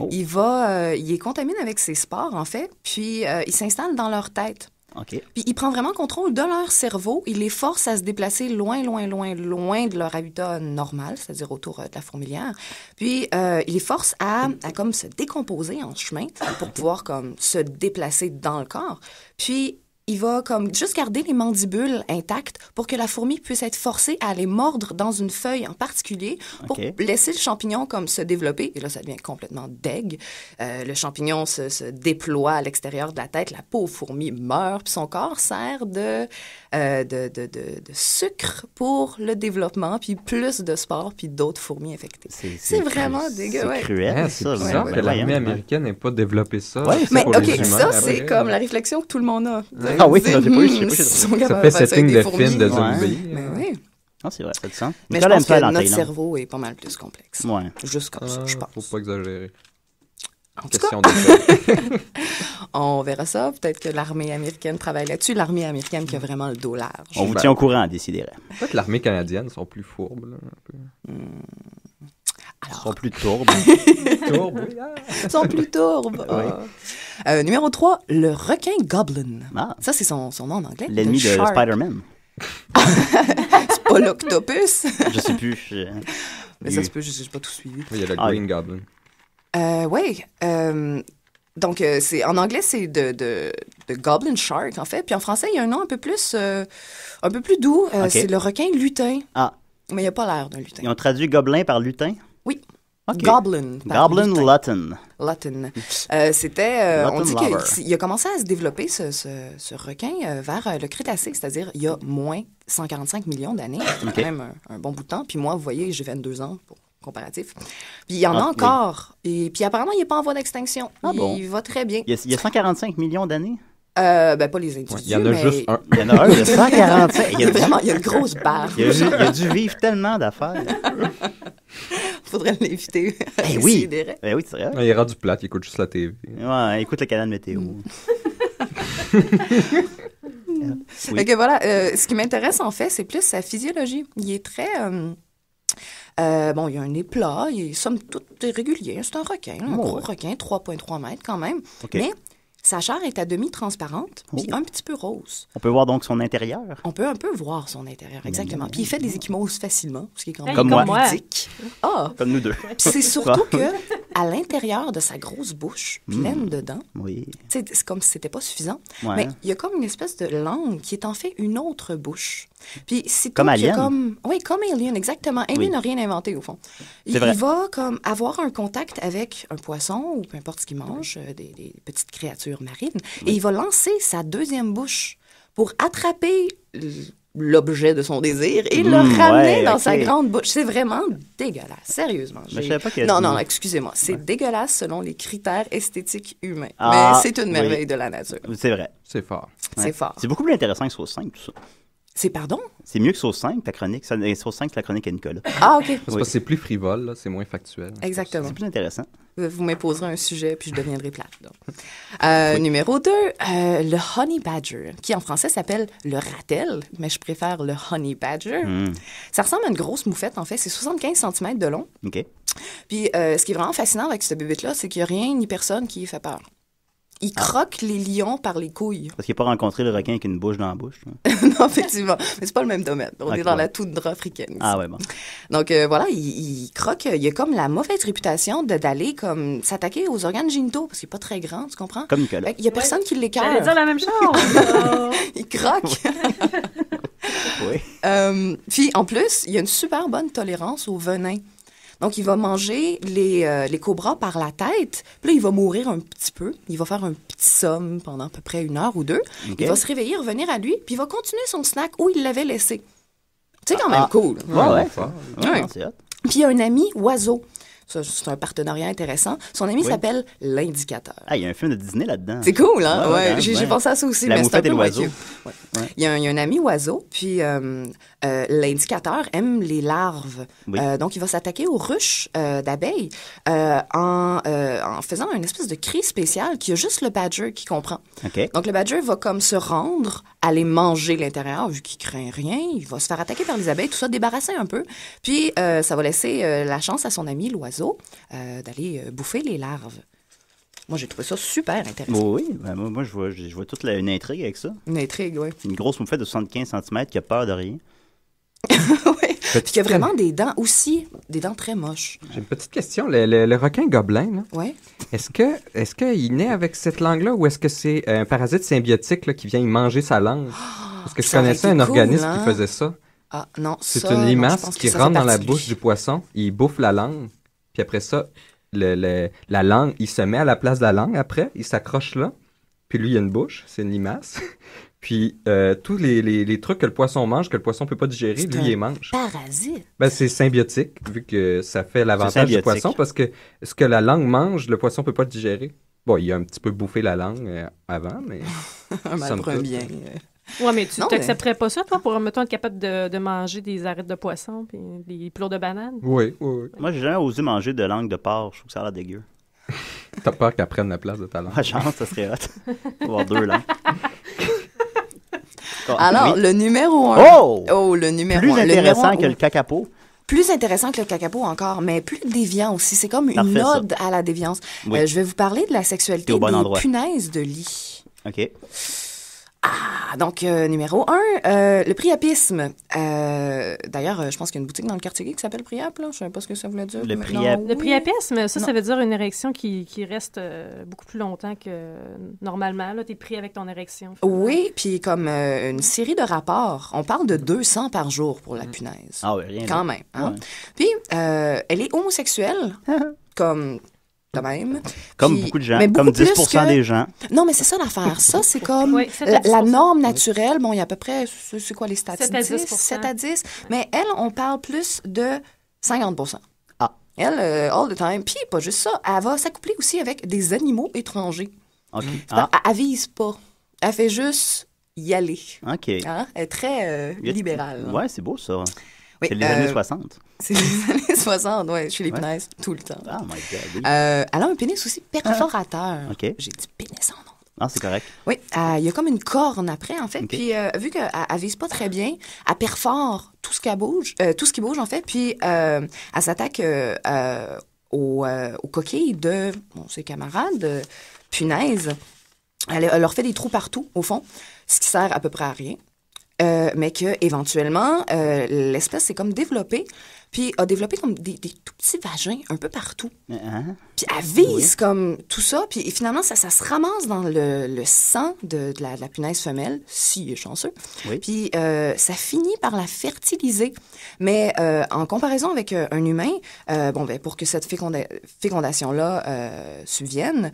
Il est contaminé avec ces spores, en fait, puis il s'installe dans leur tête. OK. Puis il prend vraiment contrôle de leur cerveau. Il les force à se déplacer loin de leur habitat normal, c'est-à-dire autour de la fourmilière. Puis il les force à comme se décomposer en chemin pour pouvoir comme se déplacer dans le corps. Puis il va comme juste garder les mandibules intactes pour que la fourmi puisse être forcée à aller mordre dans une feuille en particulier pour laisser le champignon comme se développer. Et là, ça devient complètement deg. Le champignon se déploie à l'extérieur de la tête. La pauvre fourmi meurt. Puis son corps sert de sucre pour le développement, puis plus de spores, puis d'autres fourmis infectées. C'est vraiment dégueu. C'est cruel, c'est bizarre que l'armée américaine n'ait pas développé ça. Mais OK, ça, c'est comme la réflexion que tout le monde a. Ah oui, j'ai pas eu. Ça fait setting de film de zombies. Mais oui. Ah, c'est vrai, ça a du sens. Mais je pense que notre cerveau est pas mal plus complexe. Ouais. Juste comme ça, je pense. Faut pas exagérer. En tout cas, on verra ça. Peut-être que l'armée américaine travaille là-dessus. L'armée américaine qui a vraiment le dos large. On vous tient au courant, décidément. Peut-être l'armée canadienne sont plus fourbes, là, un peu. Ils sont plus tourbes. Ils sont plus tourbes. Oui. Numéro 3, le requin Goblin. Ah. Ça, c'est son nom en anglais. L'ennemi de Spider-Man. C'est pas l'octopus. Je sais plus. Mais ça se peut, je n'ai pas tout suivi. Il y a le Green Goblin. Oui. Donc, en anglais, c'est de Goblin Shark, en fait. Puis en français, il y a un nom un peu plus doux. C'est le requin lutin. Ah. Mais il n'a pas l'air d'un lutin. Ils ont traduit gobelin par lutin? Oui. Okay. Goblin. Goblin Lutin. Lutin. On dit qu'il a commencé à se développer, ce requin, vers le Crétacé, c'est-à-dire il y a moins 145 millions d'années. C'est quand même un bon bout de temps. Puis moi, vous voyez, j'ai 22 ans pour comparatif. Puis il y en a encore. Oui. Et puis apparemment, il n'est pas en voie d'extinction. Il va très bien. Il y a 145 millions d'années? Pas les individus. Il y en a juste un. Il y en a un de 145. Il y a une grosse barre. Il a dû vivre tellement d'affaires. Faudrait l'inviter. Oui, oui, c'est vrai. Il est rendu plate, il écoute juste la TV. Ouais, il écoute le canal météo. Oui. Donc voilà, ce qui m'intéresse en fait, c'est plus sa physiologie. Il est très... il y a un nez plat, il est somme toute régulier. C'est un requin, un gros requin, 3,3 mètres quand même. Okay. Mais sa chair est à demi transparente, puis un petit peu rose. On peut voir donc son intérieur? On peut un peu voir son intérieur, exactement. Puis il fait des ecchymoses facilement, ce qui est quand même comme ludique. Comme nous deux. C'est surtout que à l'intérieur de sa grosse bouche, pleine de dents, c'est comme si c'était pas suffisant, mais il y a comme une espèce de langue qui est en fait une autre bouche. Puis c'est comme Alien. Oui, comme Alien, exactement. Alien n'a rien inventé au fond. Il va comme avoir un contact avec un poisson ou peu importe ce qu'il mange, des petites créatures marines, et il va lancer sa deuxième bouche pour attraper l'objet de son désir et le ramener dans sa grande bouche. C'est vraiment dégueulasse, sérieusement. Mais je savais pas qu'il y a non, excusez-moi. C'est dégueulasse selon les critères esthétiques humains. Mais c'est une merveille de la nature. C'est vrai. C'est fort. C'est fort. C'est beaucoup plus intéressant que Sauce 5, tout ça. C'est pardon? C'est mieux que Sauce 5, ta chronique. Sauce 5, c'est la chronique à Nicolas. Ah, OK. C'est parce que c'est plus frivole, là, c'est moins factuel. Exactement. C'est plus intéressant. Vous m'imposerez un sujet, puis je deviendrai plate. Numéro 2, le Honey Badger, qui en français s'appelle le ratel, mais je préfère le Honey Badger. Ça ressemble à une grosse moufette, en fait. C'est 75 cm de long. OK. Puis ce qui est vraiment fascinant avec ce bébé-là, c'est qu'il n'y a rien ni personne qui lui fait peur. Il croque les lions par les couilles. Parce qu'il n'a pas rencontré le requin avec une bouche dans la bouche. Non, effectivement. Mais c'est pas le même domaine. On est dans la toundra africaine. Ici. Ah ouais, bon. Donc voilà, il croque. Il a comme la mauvaise réputation d'aller comme s'attaquer aux organes génitaux parce qu'il n'est pas très grand, tu comprends? Comme Nicolas. Il n'y a personne qui l'écœure. J'allais dire la même chose. Il croque. Oui. Puis en plus, il a une super bonne tolérance au venin. Donc, il va manger les cobras par la tête. Puis là, il va mourir un petit peu. Il va faire un petit somme pendant à peu près 1 heure ou 2. Okay. Il va se réveiller, revenir à lui, puis il va continuer son snack où il l'avait laissé. C'est quand même cool. Ouais. Puis il y a un ami oiseau. Ça, c'est un partenariat intéressant. Son ami s'appelle l'Indicateur. Ah, il y a un film de Disney là-dedans. C'est cool, hein? Ouais, j'ai pensé à ça aussi. La mais c'est un moufette et peu l'oiseau. Ouais. Il y a un ami oiseau, puis l'Indicateur aime les larves. Oui. Donc, il va s'attaquer aux ruches d'abeilles en faisant une espèce de cri spécial qu'il y a juste le badger qui comprend. OK. Donc, le badger va comme se rendre à les manger l'intérieur, vu qu'il craint rien. Il va se faire attaquer par les abeilles, tout ça, débarrasser un peu. Puis, ça va laisser la chance à son ami, l'oiseau, d'aller bouffer les larves. Moi, j'ai trouvé ça super intéressant. Oui, ben, moi je vois toute une intrigue avec ça. Une intrigue, oui. Une grosse moufette de 75 cm qui a peur de rien. Oui. Puis il y a vraiment des dents aussi, des dents très moches. J'ai une petite question. Le requin gobelin, là, Ouais. est-ce qu'il naît avec cette langue-là ou est-ce que c'est un parasite symbiotique là, qui vient y manger sa langue? Parce que je ça aurait connaissais été un cool, organisme hein? qui faisait ça. Ah, non, C'est ça, une non, limace je pense qui que ça rentre fait dans la partie de bouche lui. du poisson, il bouffe la langue, puis après ça, la langue, il se met à la place de la langue après, il s'accroche là, puis lui, il a une bouche, c'est une limace. Puis tous les trucs que le poisson mange, que le poisson peut pas digérer, lui, il les mange. Parasite. Ben, c'est symbiotique, vu que ça fait l'avantage du symbiotique. poisson, parce que ce que la langue mange, le poisson peut pas le digérer. Bon, il a un petit peu bouffé la langue avant, mais... Un mal somme pour un toute, bien. Ouais, mais tu Non, t'accepterais pas ça, toi, pour, mettons, être capable de manger des arêtes de poisson puis des plots de bananes? Oui, oui. Moi, j'ai jamais osé manger de langue de porc. Je trouve que ça a l'air dégueu. T'as peur qu'elle prenne la place de ta langue. Ma chance, ça serait hot. Avoir deux langues. Alors, Oui. le numéro 1. Oh! Le numéro Plus 1. intéressant que le cacapo. Plus intéressant que le cacapo encore, mais plus déviant aussi. C'est comme une Parfait, ça. ode à la déviance. Oui. Je vais vous parler de la T'es sexualité au bon des endroit. punaises de lit. OK. Ah, donc, numéro 1, le priapisme. D'ailleurs, je pense qu'il y a une boutique dans le quartier gay qui s'appelle Priap, là. Je sais pas ce que ça voulait dire. Le mais priap- non, Le oui. priapisme, ça Non. veut dire une érection qui reste beaucoup plus longtemps que normalement. Là, t'es pris avec ton érection. finalement. Oui, puis comme une série de rapports. On parle de 200 par jour pour la punaise. Ah oui, rien. Quand là. même. Hein? Ouais. Puis, elle est homosexuelle, comme de même. Comme Puis- beaucoup de gens, mais comme beaucoup 10% plus que- des gens. Non, mais c'est ça l'affaire. Ça, c'est comme Oui, 7 à la 10%. norme naturelle. Bon, il y a à peu près, c'est quoi les statistiques? 7 à 10%. 7 à 10. Mais elle, on parle plus de 50%. Ah. Elle, all the time. Puis, pas juste ça, elle va s'accoupler aussi avec des animaux étrangers. OK. Elle vise pas. Elle fait juste y aller. OK. Hein? Elle est très libérale. Ouais, c'est beau, ça. Oui, C'est les années 60. C'est les années 60, ouais. Chez les Ouais. punaises, tout le temps. Ah, my God. Oui. Elle a un pénis aussi perforateur. OK. J'ai dit pénis en nom. Ah, c'est correct. Oui, il y a comme une corne après, en fait. OK. Puis, vu qu'elle vise pas très bien, elle perfore tout ce qui bouge, en fait. Puis, elle s'attaque aux coquilles de ses camarades punaises. Elle leur fait des trous partout, au fond, ce qui sert à peu près à rien. Mais que éventuellement, l'espèce s'est comme développée, puis a développé comme des tout petits vagins un peu partout. Hein? Puis elle vise comme tout ça, puis finalement, ça se ramasse dans le sang de la punaise femelle, s'il est chanceux. Oui. Puis ça finit par la fertiliser. Mais en comparaison avec un humain, pour que cette fécondation-là subvienne,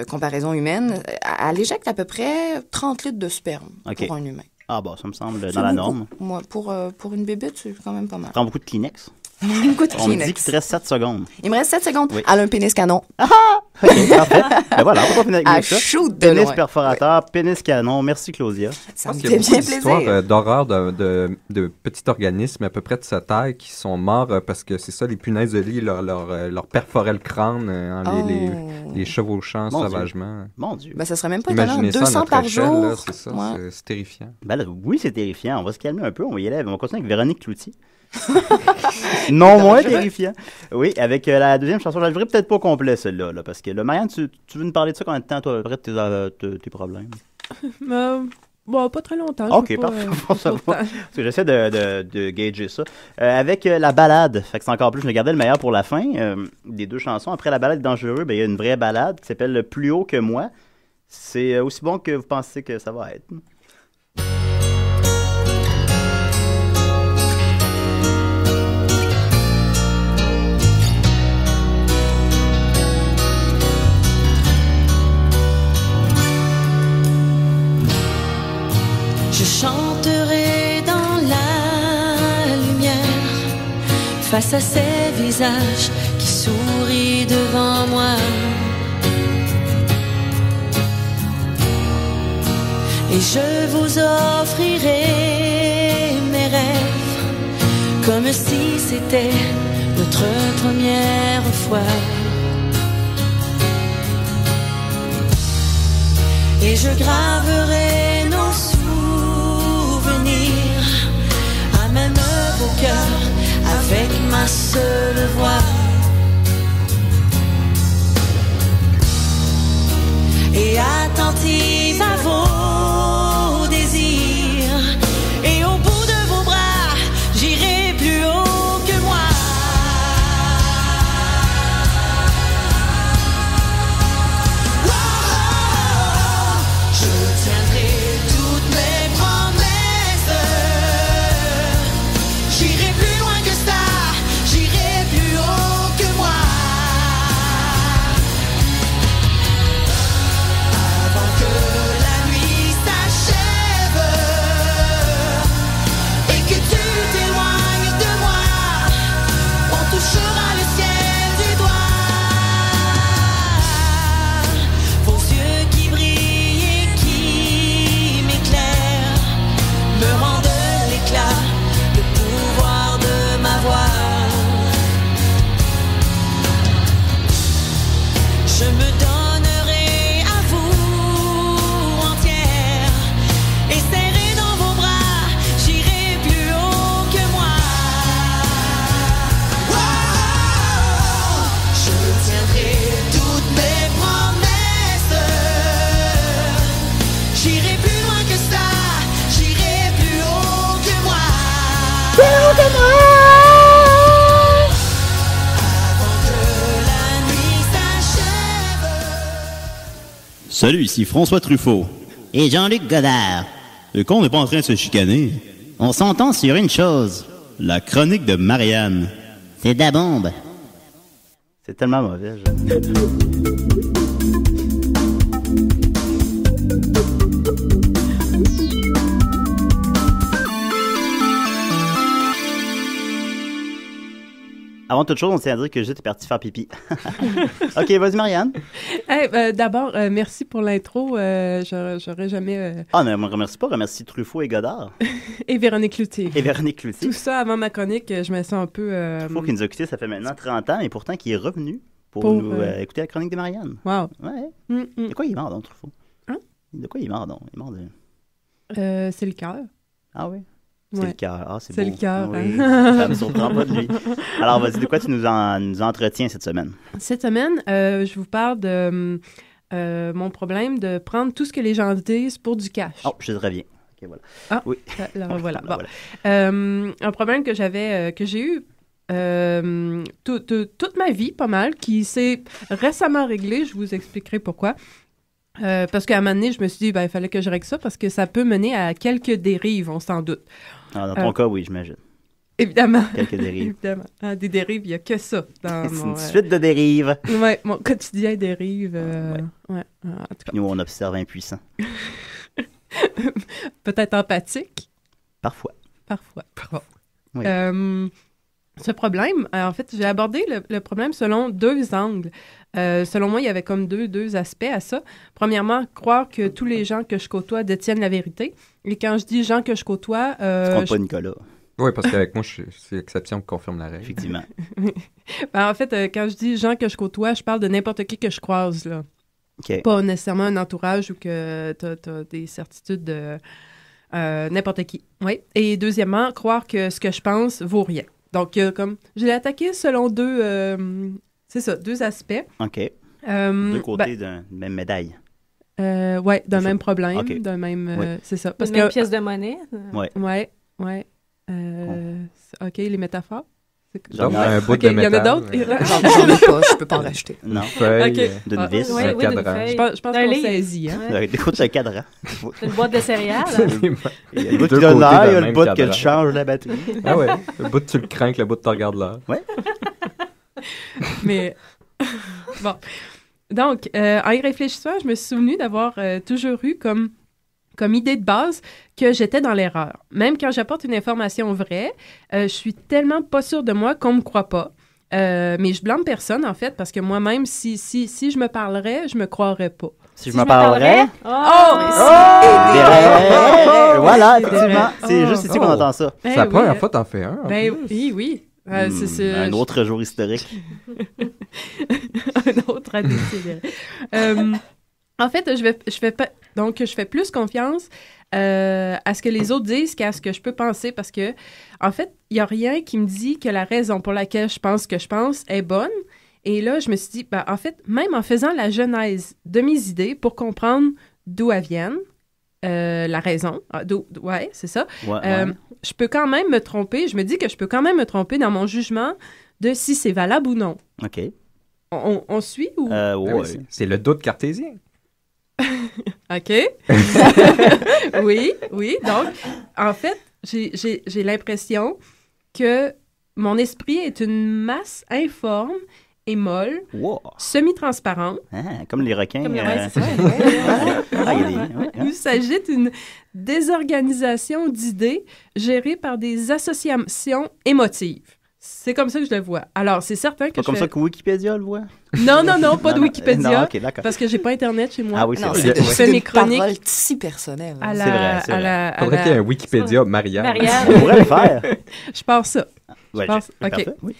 comparaison humaine, elle éjecte à peu près 30 litres de sperme OK. pour un humain. Ah, bon, ça me semble C'est dans la beaucoup. norme. Moi, pour une bébête, c'est quand même pas mal. Prends beaucoup de Kleenex. Beaucoup de On me dit Kleenex. qu'il te reste 7 secondes. Il me reste 7 secondes. Oui. Elle a un pénis canon. OK, parfait. Ben voilà, on va pas finir avec Elle mieux que ça. shoot de Pénis loin. perforateur, pénis canon. Merci, Claudia. Ça Je me pense qu'il y fait a beaucoup bien d'histoires plaisir. d'horreur de petits organismes à peu près de sa taille qui sont morts parce que c'est ça, les punaises de lit leur perforaient le crâne en les chevauchant Mon Dieu. sauvagement. Mon Dieu. Ben, ça serait même pas étonnant. Imaginez ça à 200 notre par échelle, jour. là, c'est ça, Ouais. c'est terrifiant. Ben là, oui, c'est terrifiant. On va se calmer un peu. On va y aller. On va continuer avec Véronique Cloutier. Non moins terrifiant. Oui, avec la deuxième chanson. Je la ferai peut-être pas au complet, celle-là. Là, parce que, là, Marianne, tu veux nous parler de ça combien de temps, toi, après tes problèmes? Bon, pas très longtemps. OK, je veux pas, parfait. Bon, trop ça de va. temps. Parce que j'essaie de gager ça. Avec la balade, fait que c'est encore plus, je me gardais le meilleur pour la fin des deux chansons. Après la balade dangereuse, ben, il y a une vraie balade qui s'appelle Le plus haut que moi. C'est aussi bon que vous pensez que ça va être. Je chanterai dans la lumière, face à ces visages qui sourient devant moi. Et je vous offrirai mes rêves comme si c'était notre première fois. Et je graverai nos souvenirs à même vos cœurs avec ma seule voix. Et attentive à vos désirs, et au bout de vos bras, j'irai plus haut que moi. Je tiendrai toutes mes promesses. J'irai plus loin que ça, j'irai plus haut que moi. Avant que la nuit s'achève et que tu t'éloignes de moi, on touchera le ciel du doigt. Vos yeux qui brillent et qui m'éclairent me rendent l'éclat, le pouvoir de ma voix. Je me donnerai à vous entière et serré dans vos bras, j'irai plus haut que moi. Je tiendrai toutes mes promesses. J'irai plus loin que ça, j'irai plus haut que moi. Plus haut que moi. Avant que la nuit s'achève. Salut, ici François Truffaut. Et Jean-Luc Godard. Et qu'on n'est pas en train de se chicaner. On s'entend sur une chose. La chronique de Marianne. C'est de la bombe. C'est tellement mauvais. Avant toute chose, on tient à dire que j'étais parti faire pipi. OK, vas-y, Marianne. Hey, d'abord, merci pour l'intro. J'aurais jamais... Ah, mais on ne remercie pas. Remercie Truffaut et Godard. Et Véronique Cloutier. Et Véronique Cloutier. Tout ça avant ma chronique, je me sens un peu... Truffaut qui nous a quittés, ça fait maintenant 30 ans, et pourtant qui est revenu pour nous écouter la chronique de Marianne. Wow. Ouais. De quoi il est mort, donc, Truffaut? Hein? De quoi il est mort, donc? Il est mort de... c'est le cœur. Ah oui? C'est Ouais. le cœur. Ah, c'est C'est beau. le cœur, Oui. hein. Ça me surprend pas de lui. Alors, vas-y, de quoi tu nous entretiens cette semaine? Cette semaine, je vous parle de mon problème de prendre tout ce que les gens disent pour du cash. Oh, je te reviens. OK, voilà. Ah, oui. Alors, voilà. Bon. Voilà. Un problème que j'ai eu toute ma vie, pas mal, qui s'est récemment réglé. Je vous expliquerai pourquoi. Parce qu'à un moment donné, je me suis dit, il fallait que je règle ça parce que ça peut mener à quelques dérives, on s'en doute. Ah, dans ton cas, oui, j'imagine. Évidemment. Quelques dérives. Évidemment. Ah, des dérives, il n'y a que ça. Dans C'est mon, une suite de dérives. Oui, mon quotidien dérive. Ouais. En tout cas. Nous, on observe impuissant. Peut-être empathique. Parfois. Bon. Oui. Ce problème, en fait, j'ai abordé le problème selon deux angles. Selon moi, il y avait comme deux aspects à ça. Premièrement, croire que tous les gens que je côtoie détiennent la vérité. Et quand je dis gens que je côtoie... Tu comptes pas Nicolas. Oui, parce qu'avec moi, c'est l'exception qui confirme la règle. Effectivement. En fait, quand je dis gens que je côtoie, je parle de n'importe qui que je croise, là. Okay. Pas nécessairement un entourage ou que tu as des certitudes de n'importe qui. Oui. Et deuxièmement, croire que ce que je pense vaut rien. Donc, comme je l'ai attaqué selon deux aspects. OK. Deux côtés d'une même médaille. Oui, d'un même problème, okay. d'un même... Oui. c'est ça. Parce même pièce de monnaie. Oui. Oui. OK, les métaphores. Donc, un bout de il y en a métal. d'autres? J'en ai pas, je peux pas en racheter. Non. Feuille, d'une vis. un cadran. Je pense qu'on saisit. Hein? Écoute, c'est un cadran. C'est une boîte de céréales. Il y a le bout qui donne l'air, il y a le bout que change la batterie. Ah ouais, le bout tu le crains, le bout tu regardes là. Ouais. Mais, bon. Donc, en y réfléchissant, je me suis souvenu d'avoir toujours eu comme comme idée de base que j'étais dans l'erreur. Même quand j'apporte une information vraie, je suis tellement pas sûre de moi qu'on me croit pas. Mais je blâme personne, en fait, parce que moi-même, si je me parlerais, je me croirais pas. Si je me parlerais... Voilà, effectivement. C'est juste ici qu'on entend ça. C'est la première fois que t'en fais un. Oui. Un autre jour historique. Un autre à décider. En fait, je fais plus confiance à ce que les autres disent qu'à ce que je peux penser, parce que, en fait, il n'y a rien qui me dit que la raison pour laquelle je pense que je pense est bonne. Et là, je me suis dit, en fait, même en faisant la genèse de mes idées pour comprendre d'où elles viennent, la raison, ouais, c'est ça, je peux quand même me tromper. Je me dis que je peux quand même me tromper dans mon jugement de si c'est valable ou non. OK. On suit ou... Ouais. C'est le doute cartésien. OK. Oui. Donc, en fait, j'ai l'impression que mon esprit est une masse informe et molle, semi-transparente. Comme les requins. C'est ça. Il s'agit d'une désorganisation d'idées gérée par des associations émotives. C'est comme ça que je le vois. Alors, c'est certain que pas comme ça que Wikipédia le voit? Non, pas de Wikipédia. Non, OK, d'accord. Parce que j'ai pas Internet chez moi. Ah oui, c'est vrai. Je fais mes chroniques. parole si personnelle. C'est vrai. Faudrait qu'il y ait un Wikipédia Marianne. On pourrait le faire. Je pars ça. Ouais, OK. parfait, oui.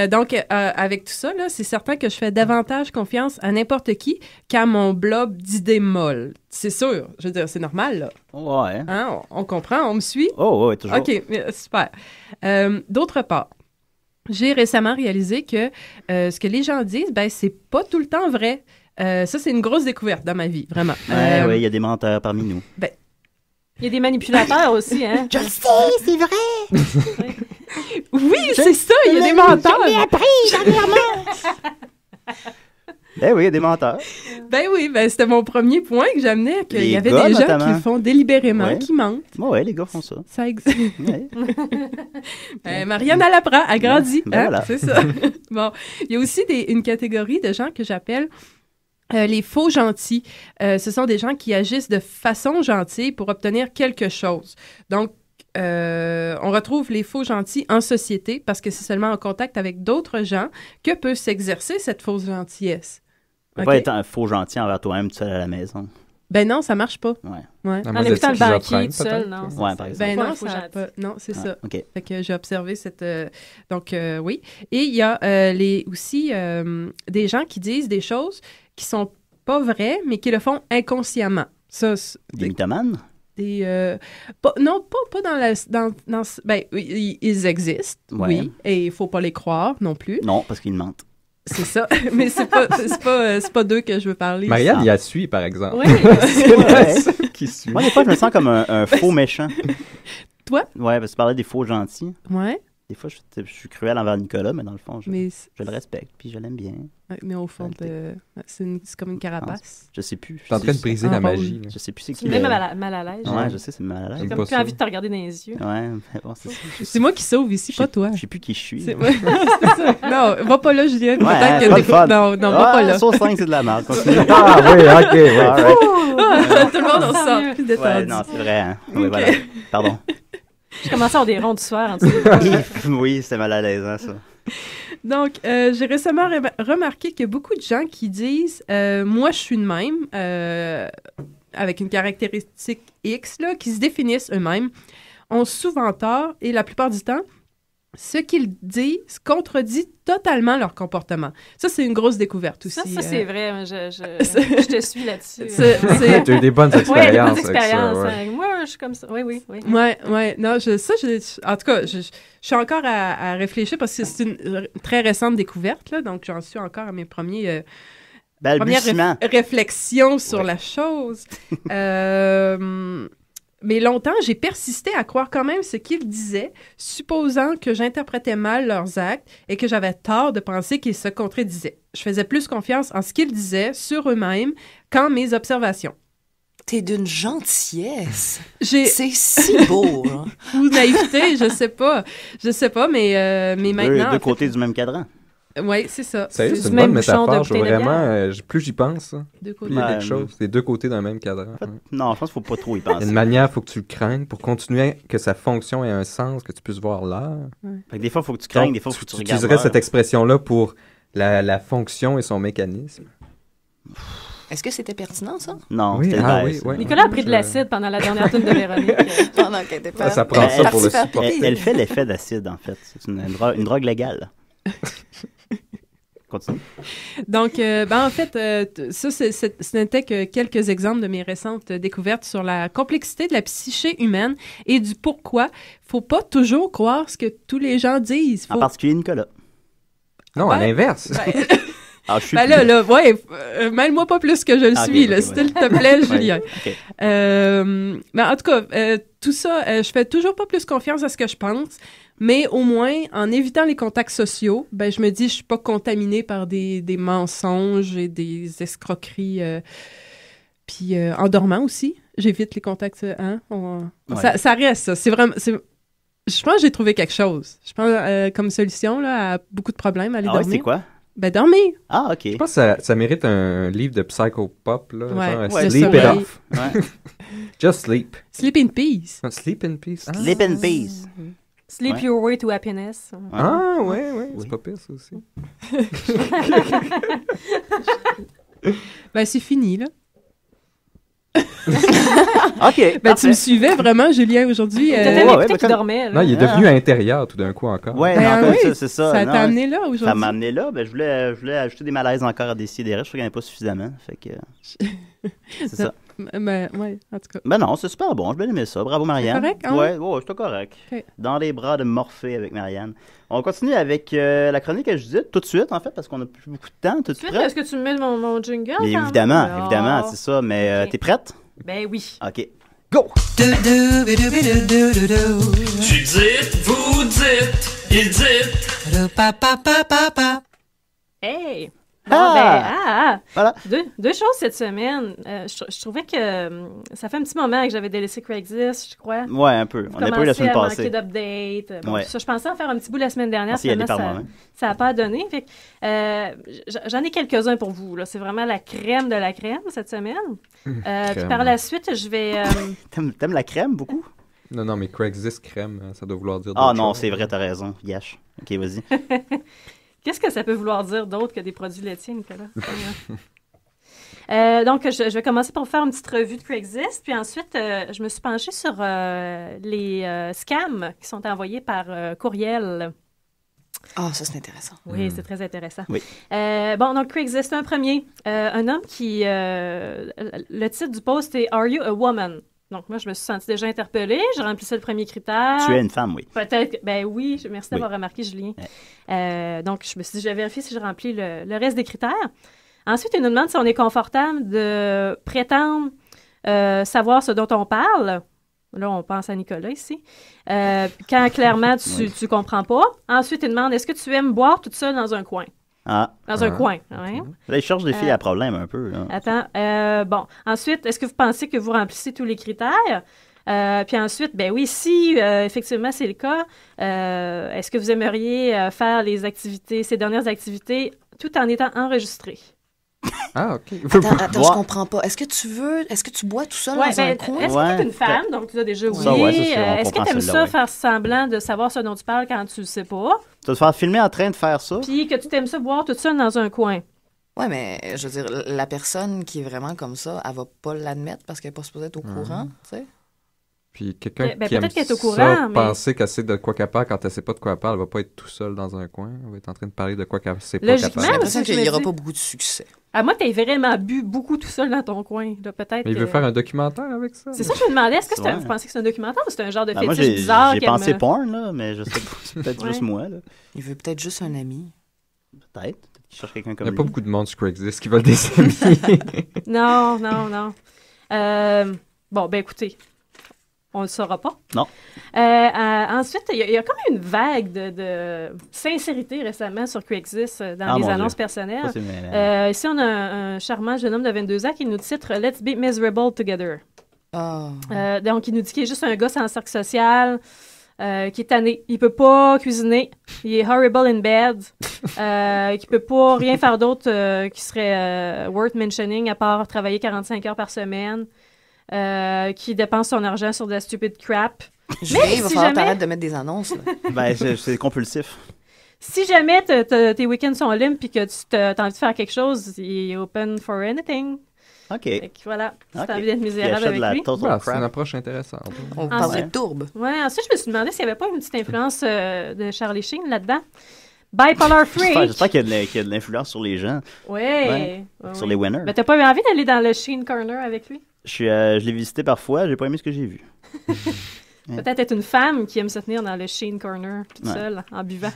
Donc, avec tout ça, là, c'est certain que je fais davantage confiance à n'importe qui qu'à mon blob d'idées molles. C'est sûr. Je veux dire, c'est normal, là. Ouais. Hein? On comprend? On me suit? Oh, ouais, toujours. OK, super. D'autre part, j'ai récemment réalisé que ce que les gens disent, c'est pas tout le temps vrai. Ça, c'est une grosse découverte dans ma vie, vraiment. Oui, il y a des menteurs parmi nous. Il y a des manipulateurs aussi, hein? Je le sais, c'est vrai! Oui, c'est ça, il y a des menteurs! Je l'ai appris dernièrement! Oui, il y a des menteurs. C'était mon premier point que j'amenais, qu'il y avait gars, des gens notamment. qui le font délibérément, qui mentent. Oui, les gars font ça. Ça existe. Marianne, elle apprend, elle grandit. Voilà. C'est ça. Bon, il y a aussi une catégorie de gens que j'appelle les faux gentils. Ce sont des gens qui agissent de façon gentille pour obtenir quelque chose. Donc, on retrouve les faux gentils en société parce que c'est seulement en contact avec d'autres gens que peut s'exercer cette fausse gentillesse. Tu peux pas être un faux gentil envers toi-même tout seul à la maison. Non, ça marche pas. Ouais. En écoutant le banquier tout seul, non? Ouais, par exemple. Non, ça marche pas. Non, c'est ça. OK. Fait que j'ai observé cette... Donc, oui. Et il y a aussi des gens qui disent des choses qui sont pas vraies, mais qui le font inconsciemment. Ça, des mythomanes? Pas dans ils existent, oui, et il faut pas les croire non plus. Non, parce qu'ils mentent. C'est ça, mais c'est pas d'eux que je veux parler. Marianne, il y a suit, par exemple. Oui, qui suit. Moi, des fois, je me sens comme un faux méchant. Toi? Ouais, parce que tu parlais des faux gentils. Ouais. Des fois, je suis cruel envers Nicolas, mais dans le fond, je le respecte, puis je l'aime bien. Ouais, mais au fond, c'est comme une carapace. Je sais plus. T'es en train de briser la magie. Je sais plus c'est qui. Même mal à l'aise. Ouais, je sais, c'est mal à l'aise. J'ai comme plus envie de te regarder dans les yeux. Ouais, bon, c'est ça. C'est moi qui sauve ici, pas toi. Je sais plus qui je suis. C'est ça. Non, va pas là, Julien. Peut-être que fun. Non, va pas là. Sauce 5, c'est de la merde. Oui, OK. Tout le monde en sort plus détendu. Ouais, non, c'est vrai. Hein. Oui, voilà. Pardon. Je commençais à avoir des ronds du soir en dessous. Oui, c'est mal à l'aise, hein, ça. Donc, j'ai récemment remarqué que beaucoup de gens qui disent « moi, je suis de même avec une caractéristique X », là, qui se définissent eux-mêmes, ont souvent tort et la plupart du temps, ce qu'ils disent contredit totalement leur comportement. Ça, c'est une grosse découverte aussi. Ça c'est vrai. Je te suis là-dessus. Tu as eu des bonnes expériences. Oui, des bonnes expériences. Moi, je suis comme ça. Oui. Ouais. Non, en tout cas, je suis encore à réfléchir parce que c'est une très récente découverte, là, donc j'en suis encore à mes premières réflexions sur la chose. Mais longtemps, j'ai persisté à croire quand même ce qu'ils disaient, supposant que j'interprétais mal leurs actes et que j'avais tort de penser qu'ils se contredisaient. Je faisais plus confiance en ce qu'ils disaient sur eux-mêmes qu'en mes observations. T'es d'une gentillesse. C'est si beau. Hein? Ou naïveté, je sais pas, mais maintenant... Deux côtés du même cadran. Oui, c'est ça. Sérieux, C'est c'est du une bonne même bouchon de métaphore. bouteille de Vraiment, bière. plus j'y pense, Deux plus il y a quelque chose. C'est deux côtés d'un même cadran. Non, je pense qu'il ne faut pas trop y Il y a penser. une manière, il faut que tu le craignes pour continuer que sa fonction ait un sens, que tu puisses voir l'heure. Fait que des fois, il faut que tu craignes, des fois, il faut que tu regardes. utiliserais cette expression-là pour la fonction et son mécanisme. Est-ce que c'était pertinent, ça? Non, Oui, c'était ah baisse. oui, ouais. Nicolas a pris de l'acide pendant la dernière tune de Véronique. Pendant qu'elle était pas... Ça prend ça pour le Parti supporter. Elle fait l'effet d'acide, en fait. C'est une drogue légale. Continue. Donc, en fait, ça, ce n'était que quelques exemples de mes récentes découvertes sur la complexité de la psyché humaine et du pourquoi. Faut pas toujours croire ce que tous les gens disent. En particulier Nicolas. Non, à l'inverse. Ah, je suis mêle-moi pas plus que je le suis, là, s'il te plaît, Julien. Okay. Mais en tout cas, tout ça, je fais toujours pas plus confiance à ce que je pense, mais au moins, en évitant les contacts sociaux, je me dis, je suis pas contaminée par des mensonges et des escroqueries. Puis en dormant aussi, j'évite les contacts. Ça reste, ça. C'est vraiment... Je pense que j'ai trouvé quelque chose. Je pense comme solution là, à beaucoup de problèmes, aller dormir. C'est quoi? Dormir. Ah, OK. Je pense que ça mérite un livre de psychopop, là. Ouais. Genre, sleep it off. Ouais. Just sleep. Sleep in peace. Sleep in peace. Sleep in peace. Sleep your way to happiness. Ah, ouais. C'est pas pire, ça aussi. C'est fini, là. OK. Tu me suivais vraiment, Julien, aujourd'hui. Peut-être qu'il dormait. Là. Non, il est devenu intérieur tout d'un coup encore. Ouais, c'est ça. Ça t'a amené là aujourd'hui. Ça m'a amené là. Je voulais ajouter des malaises encore à Décideret. Je trouve qu'il n'y en a pas suffisamment. Fait que c'est ça. Ouais, en tout cas. Non, c'est super bon. J'ai bien aimé ça. Bravo, Marianne. C'est correct, hein? Ouais, c'était correct. Okay. Dans les bras de Morphée avec Marianne. On continue avec la chronique à Judith, tout de suite, en fait, parce qu'on n'a plus beaucoup de temps. T'es-tu prête? Est-ce que tu me mets mon jingle? Mais évidemment, c'est ça. Mais t'es prête? Ben oui. OK. Go! Judith, vous dites, il dit. Hey! Voilà. Deux choses cette semaine. Je trouvais que ça fait un petit moment que j'avais délaissé Craigslist, je crois. Ouais, un peu. On a pas eu la semaine passée. Manquer d'update. Ouais. Ça, je pensais en faire un petit bout la semaine dernière. Finalement, ça n'a pas donné. Fait que, j'en ai quelques-uns pour vous. Là. C'est vraiment la crème de la crème cette semaine. Puis par la suite, je vais... T'aimes la crème beaucoup? Non, mais Craigslist crème, ça doit vouloir dire Ah non, c'est vrai, t'as raison. Gâche. OK, vas-y. Qu'est-ce que ça peut vouloir dire d'autre que des produits laitiers, Nicolas? Donc, je vais commencer par faire une petite revue de Craigslist, puis ensuite, je me suis penchée sur les scams qui sont envoyés par courriel. Ah, ça, c'est intéressant. Oui, c'est très intéressant. Oui. Donc, Craigslist, un premier. Un homme qui... le titre du post est « Are you a woman? » Donc, moi, je me suis sentie déjà interpellée. J'ai rempli ça le premier critère. Tu es une femme, oui. Peut-être. Ben oui, merci d'avoir remarqué, Julien. Donc, je me suis dit, je vais vérifier si j'ai rempli le reste des critères. Ensuite, il nous demande si on est confortable de prétendre savoir ce dont on parle. Là, on pense à Nicolas ici. Quand clairement, tu comprends pas. Ensuite, il demande, est-ce que tu aimes boire toute seule dans un coin? Dans un coin. Ouais. Là, il cherche des filles à problème un peu. Là. Attends. Bon. Ensuite, est-ce que vous pensez que vous remplissez tous les critères? Puis ensuite, ben oui, si effectivement c'est le cas, est-ce que vous aimeriez faire ces dernières activités tout en étant enregistré? Ah, OK. Attends, je comprends pas. Est-ce que tu bois tout seul dans un coin? Est-ce que tu es une femme? Donc, tu as déjà oui. Est-ce que tu aimes ça, faire semblant de savoir ce dont tu parles quand tu le sais pas? Tu vas te faire filmer en train de faire ça? Puis que tu t'aimes ça boire toute seule dans un coin. Oui, mais je veux dire, la personne qui est vraiment comme ça, elle va pas l'admettre parce qu'elle n'est pas supposée être au courant, tu sais? Puis quelqu'un qui aime qu'elle est au courant, penser qu'elle sait de quoi qu'elle parle, quand elle sait pas de quoi elle parle, elle va pas être tout seule dans un coin. Elle va être en train de parler de quoi qu'elle sait pas capable. J'ai l'impression qu'il n'y aura pas beaucoup de succès. À moi, t'as vraiment bu beaucoup tout seul dans ton coin, là, peut-être. Mais il veut faire un documentaire avec ça. C'est ça que je me demandais. Est-ce que vous pensez que c'est un documentaire ou c'est un genre de fétiche bizarre? J'ai pensé porn, là, mais je sais pas. C'est peut-être juste moi, là. Il veut peut-être juste un ami. Peut-être. Il cherche quelqu'un comme lui. Il n'y a pas beaucoup de monde sur Craigslist qui veulent des amis. Non. Bon, ben écoutez. On le saura pas. Non. Ensuite, il y a comme une vague de sincérité récemment sur Craigslist dans les annonces personnelles. Ça, ici, on a un charmant jeune homme de 22 ans qui nous titre « Let's be miserable together ». Donc, il nous dit qu'il est juste un gars sans cercle social, qui est tanné. Il peut pas cuisiner. Il est horrible in bed. qui peut pas rien faire d'autre qui serait worth mentioning à part travailler 45 heures par semaine, qui dépense son argent sur de la stupid crap. Mais il va falloir t'arrêter de mettre des annonces. Ben, c'est compulsif. Si jamais tes week-ends sont libres puis que tu as envie de faire quelque chose, il est open for anything. OK. Fait que voilà, si OK. t'as envie d'être misérable avec lui. C'est une approche intéressante. On parlerait de tourbe. Ouais, ensuite, je me suis demandé s'il n'y avait pas une petite influence de Charlie Sheen là-dedans. Bipolar Freak. J'espère qu'il y a de l'influence sur les gens. Ouais. Sur les winners. Mais t'as pas eu envie d'aller dans le Sheen Corner avec lui? Je l'ai visité parfois, j'ai pas aimé ce que j'ai vu. Peut-être être une femme qui aime se tenir dans le Sheen Corner toute seule en buvant.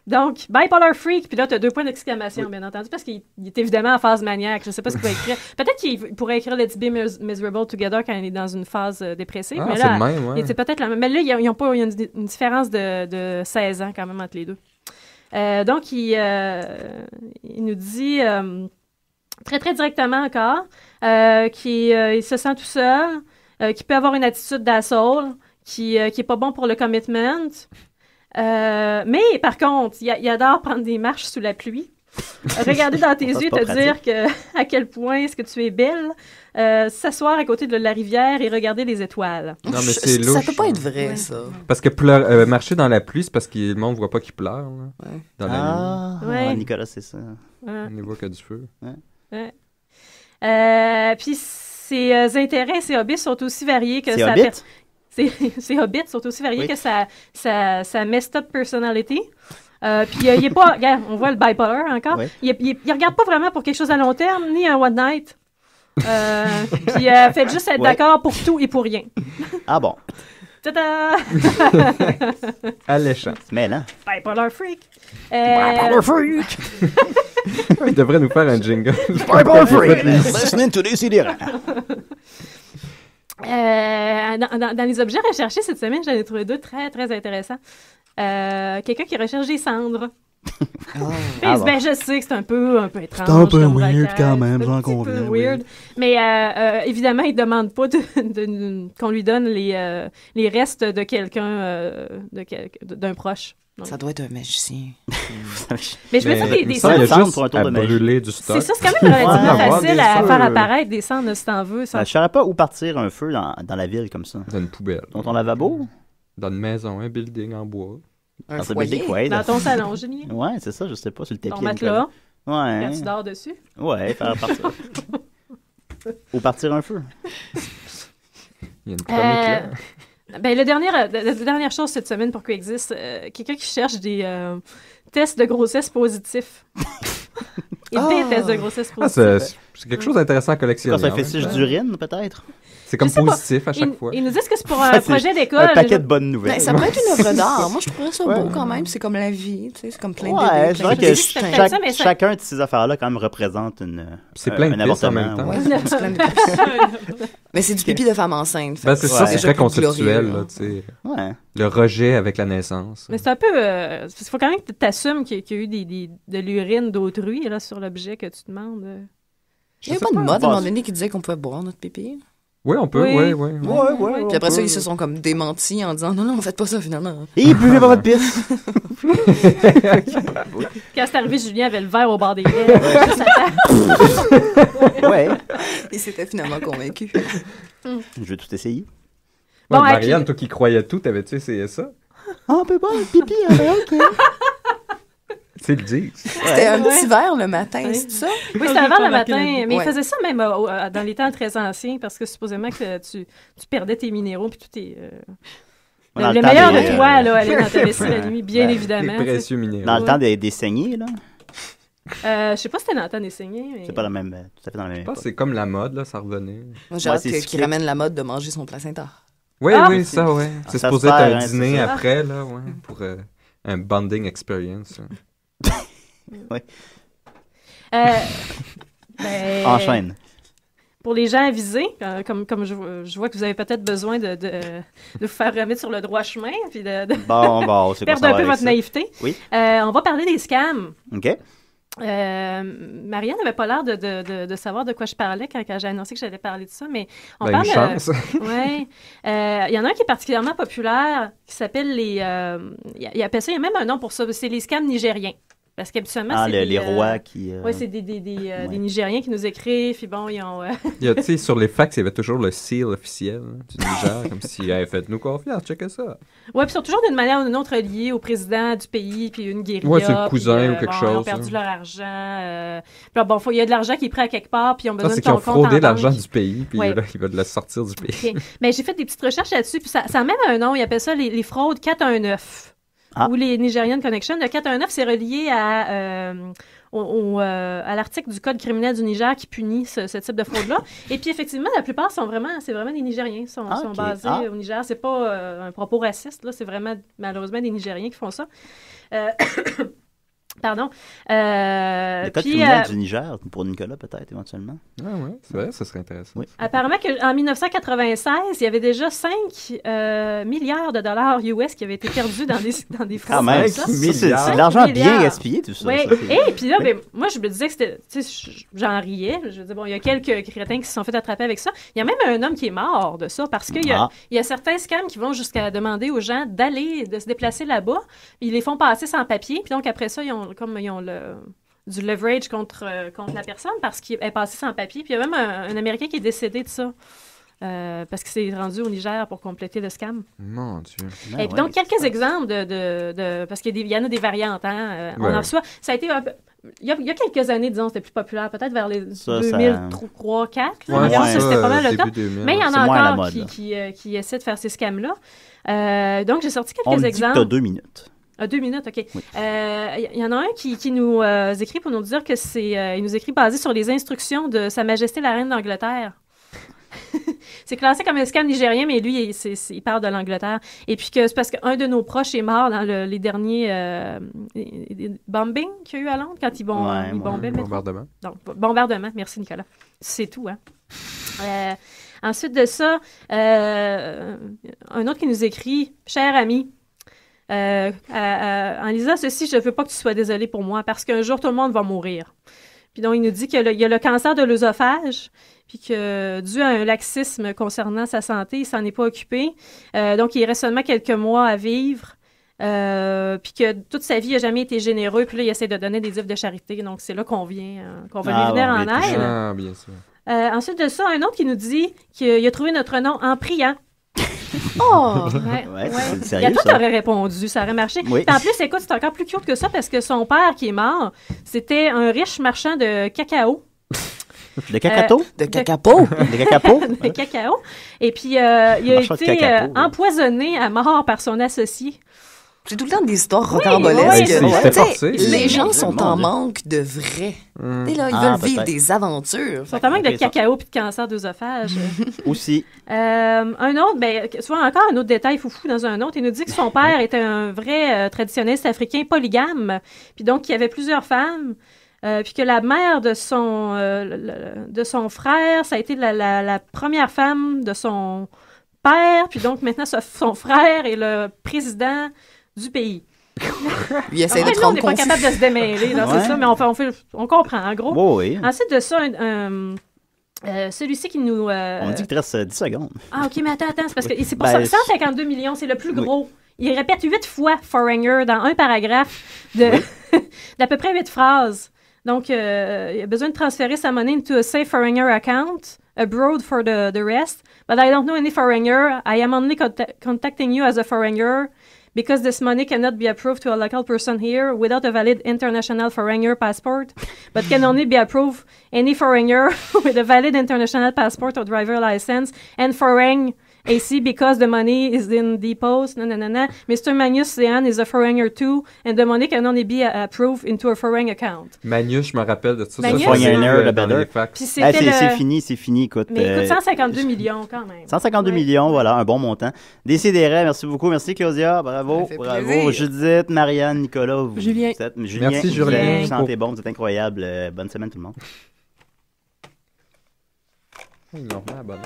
Donc, Bipolar Freak, puis là, tu as 2 points d'exclamation, bien entendu, parce qu'il est évidemment en phase maniaque. Je sais pas ce qu'il va écrire. Peut-être qu'il pourrait écrire Let's Be Miserable Together quand il est dans une phase dépressive. Ah, mais c'est là, le même, ouais. c'est peut-être la même. Mais là, il y a une différence de 16 ans quand même entre les deux. Donc, il nous dit très, très directement encore qu'il se sent tout seul, qu'il peut avoir une attitude d'asshole, qui est pas bon pour le commitment. Mais par contre, il adore prendre des marches sous la pluie. Regarder dans tes yeux, te dire à quel point est-ce que tu es belle, s'asseoir à côté de la rivière et regarder les étoiles. Non, mais c'est louche. Ça peut pas être vrai, ça. Parce que marcher dans la pluie, c'est parce que le monde voit pas qu'il pleure. Là, dans la nuit. Ouais. Nicolas, c'est ça. On ne voit que du feu. Puis ses intérêts et ses hobbies sont aussi variés que sa ses hobbits sont aussi variés que sa messed up personality. Puis il est pas... Regarde, on voit le bipolar encore. Oui. Il regarde pas vraiment pour quelque chose à long terme, ni un one night. Puis fait juste être d'accord pour tout et pour rien. Ah bon? Ta-da! Alléchant. Mais là. Bipolar Freak. Bipolar Freak! Il devrait nous faire un jingle. Bipolar Freak! Listening to this idea. Dans les objets recherchés cette semaine, j'en ai trouvé 2 très, très intéressants. Quelqu'un qui recherche des cendres. Ben, je sais que c'est un peu étrange. C'est un peu weird quand même, j'en conviens. C'est un peu weird. Mais évidemment, il ne demande pas qu'on lui donne les restes de quelqu'un, d'un proche. Donc. Ça doit être un magicien. Mais je me fais des cendres pour un tour de brûler du stock. C'est ça, c'est quand même relativement facile à faire apparaître des cendres si t'en veux. Je ne saurais pas où partir un feu dans la ville comme ça. Dans une poubelle. Dans ton lavabo? Dans une maison, un building en bois. Un foyer? Dans ton salon, Julien? Ouais, c'est ça, je sais pas, sur le tapis. Ton matelas? Ouais. Quand tu dors dessus? Ouais, faire partir. Ou partir un feu. Il y a une chronique là. Ben, la dernière chose cette semaine pour qu'il existe, quelqu'un qui cherche des tests de grossesse positifs. Et des tests de grossesse positifs. C'est quelque chose d'intéressant à collectionner. Ça fait fiche d'urine, peut-être? C'est comme positif à chaque fois. Ils nous disent que c'est pour un projet d'école. Un paquet de bonnes nouvelles. Ben, ça pourrait être une œuvre d'art. Moi, je trouverais ça beau quand même. C'est comme la vie. Tu sais, c'est comme plein de bébés. Je dirais que chacun de ces affaires-là, quand même, représente c'est plein de pistes en même temps. Mais c'est du pipi de femme enceinte. Ben, c'est ça, c'est très conceptuel. Là, le rejet avec la naissance. Mais c'est un peu... il faut quand même que tu assumes qu'il y a eu de l'urine d'autrui là, sur l'objet que tu demandes. Il n'y a pas de mode à un moment donné qui disait qu'on pouvait boire notre pipi. Oui, on peut, oui. Puis après ça, ils se sont comme démentis en disant non, faites pas ça finalement. Et buvez pas votre pisse. Quand c'est arrivé, Julien avait le verre au bord des lèvres. Ouais. Il s'était finalement convaincu. Je vais tout essayer. Bon, Marianne, toi qui croyais tout, t'avais-tu essayé ça? Ah, on peut pas, le pipi, ok. C'est le dit. C'était un petit verre le matin, c'est ça? Oui, c'était un verre le matin, mais il faisait ça même dans les temps très anciens, parce que supposément que tu perdais tes minéraux, puis tout est... le meilleur de toi, là, aller dans ta vessie la nuit, bien évidemment. Les précieux minéraux. Dans le temps des saignées, là? Je sais pas si c'était dans le temps des saignées, mais... C'est pas la même, tout à fait dans la même époque. C'est comme la mode, là, ça revenait. Moi, j'ai hâte qu'il ramène la mode de manger son placenta. Oui, ça, ouais. C'est supposé être un dîner après, là, pour un bonding experience. Oui. Enchaîne. Pour les gens avisés, comme je vois que vous avez peut-être besoin de vous faire remettre sur le droit chemin, puis de bon, perdre un peu votre naïveté. Oui. On va parler des scams. OK. Marianne n'avait pas l'air de savoir de quoi je parlais quand j'ai annoncé que j'allais parler de ça, mais on Ben, parle une chance. ouais. Il y en a un qui est particulièrement populaire, qui s'appelle les... il appelle ça, il y a même un nom pour ça, c'est les scams nigériens. Parce qu'habituellement, c'est les rois qui... Oui, c'est des Nigériens qui nous écrivent, puis bon, ils ont... Il y a, tu sais, sur les fax, il y avait toujours le seal officiel du Niger, comme si, hey, faites-nous confiance, checkez ça. Oui, puis ils sont toujours d'une manière ou d'une autre liés au président du pays, puis une guérilla. Ouais, c'est le cousin ou quelque chose. Ils ont perdu leur argent. Puis là, bon, il y a de l'argent qui est pris à quelque part, puis ils ont besoin de ton compte en banque. C'est qu'ils ont fraudé l'argent du pays, puis là, ils veulent le sortir du pays. Okay. Mais j'ai fait des petites recherches là-dessus, puis ça a même un nom, ils appellent ça les fraudes 419. Ou les Nigerian Connection. Le 419, c'est relié à l'article du Code criminel du Niger qui punit ce type de fraude-là. Et puis, effectivement, la plupart c'est vraiment des Nigériens. Sont basés au Niger. C'est pas un propos raciste, là. C'est vraiment, malheureusement, des Nigériens qui font ça. Pardon. Le code criminel du Niger, pour Nicolas, peut-être, éventuellement. Ah oui, c'est vrai, ça serait intéressant. Oui. Apparemment qu'en 1996, il y avait déjà 5 milliards de dollars US qui avaient été perdus dans des fraudes. Ah, même, c'est de l'argent bien gaspillé, tout ça. Oui. Et puis là, moi, je me disais que c'était... J'en riais. Je me disais, bon, il y a quelques crétins qui se sont fait attraper avec ça. Il y a même un homme qui est mort de ça parce qu'il y a certains scams qui vont jusqu'à demander aux gens de se déplacer là-bas. Ils les font passer sans papier. Puis donc, après ça, ils ont du leverage contre la personne parce qu'il est passé sans papier. Puis il y a même un Américain qui est décédé de ça parce qu'il s'est rendu au Niger pour compléter le scam. Mon Dieu. Et puis donc, quelques exemples parce qu'il y en a des variantes. On en reçoit. Ça a été il y a quelques années, disons, c'était plus populaire, peut-être vers les 2003, 2004. C'était pas mal le temps. Mais il y en a encore qui essaient de faire ces scams-là. Donc, j'ai sorti quelques exemples. On dit que tu as 2 minutes. 2 minutes, OK. Oui. Il y en a un qui nous écrit pour nous dire que il nous écrit basé sur les instructions de Sa Majesté la Reine d'Angleterre. C'est classé comme un scam nigérien, mais lui, il parle de l'Angleterre. Et puis que c'est parce qu'un de nos proches est mort dans les derniers bombings qu'il y a eu à Londres, quand ils bombaient le métro. Bombardement. Donc, bombardement. Merci, Nicolas. C'est tout, hein. Ensuite de ça, un autre qui nous écrit « Cher ami, en lisant ceci, je ne veux pas que tu sois désolé pour moi parce qu'un jour, tout le monde va mourir. » Puis donc, il nous dit qu'il y a le cancer de l'œsophage, puis que dû à un laxisme concernant sa santé, il ne s'en est pas occupé. Donc, il reste seulement quelques mois à vivre. Puis que toute sa vie, il n'a jamais été généreux. Puis là, il essaie de donner des œuvres de charité. Donc, c'est là qu'on va lui venir en aide. Ah, bien sûr. Ensuite de ça, un autre qui nous dit qu'il a trouvé notre nom en priant. Oh! Ouais, c'est sérieux, toi, t'aurais répondu, ça aurait marché. Oui. Puis en plus, écoute, c'est encore plus cute que ça parce que son père qui est mort, c'était un riche marchand de cacao. De cacato? De cacapo? De cacapo? De cacao. Et puis, il a été empoisonné à mort par son associé. J'ai tout le temps des histoires rocambolesques. Les gens sont en manque de vrai. Ils veulent vivre des aventures. Ils sont en manque de cacao puis de cancer d'œsophage. Aussi. Un autre, soit encore un autre détail foufou dans un autre, il nous dit que son père était un vrai traditionnaliste africain polygame, puis donc qu'il y avait plusieurs femmes. Puis que la mère de son frère, ça a été la première femme de son père, puis donc maintenant son frère est le président du pays. Il essaie de te rendre confus. On n'est pas capable de se démêler, là, c'est ça, mais on comprend, en gros. Oh, oui. Ensuite de ça, celui-ci qui nous... On dit qu'il te reste 10 secondes. Ah, OK, mais attends, c'est parce que c'est pour ça 152 millions, c'est le plus gros. Il répète 8 fois Foreigner dans un paragraphe d'à peu près 8 phrases. Donc, il a besoin de transférer sa monnaie into a safe foreigner account, abroad for the rest. But I don't know any foreigner. I am only contacting you as a foreigner because this money cannot be approved to a local person here without a valid international foreigner passport, but can only be approved any foreigner with a valid international passport or driver license and foreign AC because the money is in depots. Mr. Magnus Zehan is a foreigner too, and the money can only be approved into a foreign account. Magnus, je me rappelle de ça. C'est fini, écoute. Mais écoute, 152 millions quand même. 152 millions, voilà, un bon montant. Décidérez, merci beaucoup. Merci Claudia, bravo. Bravo Judith, Marianne, Nicolas. Julien. Merci Julien. Vous sentez bon, vous êtes incroyable. Bonne semaine tout le monde. Normal, bonne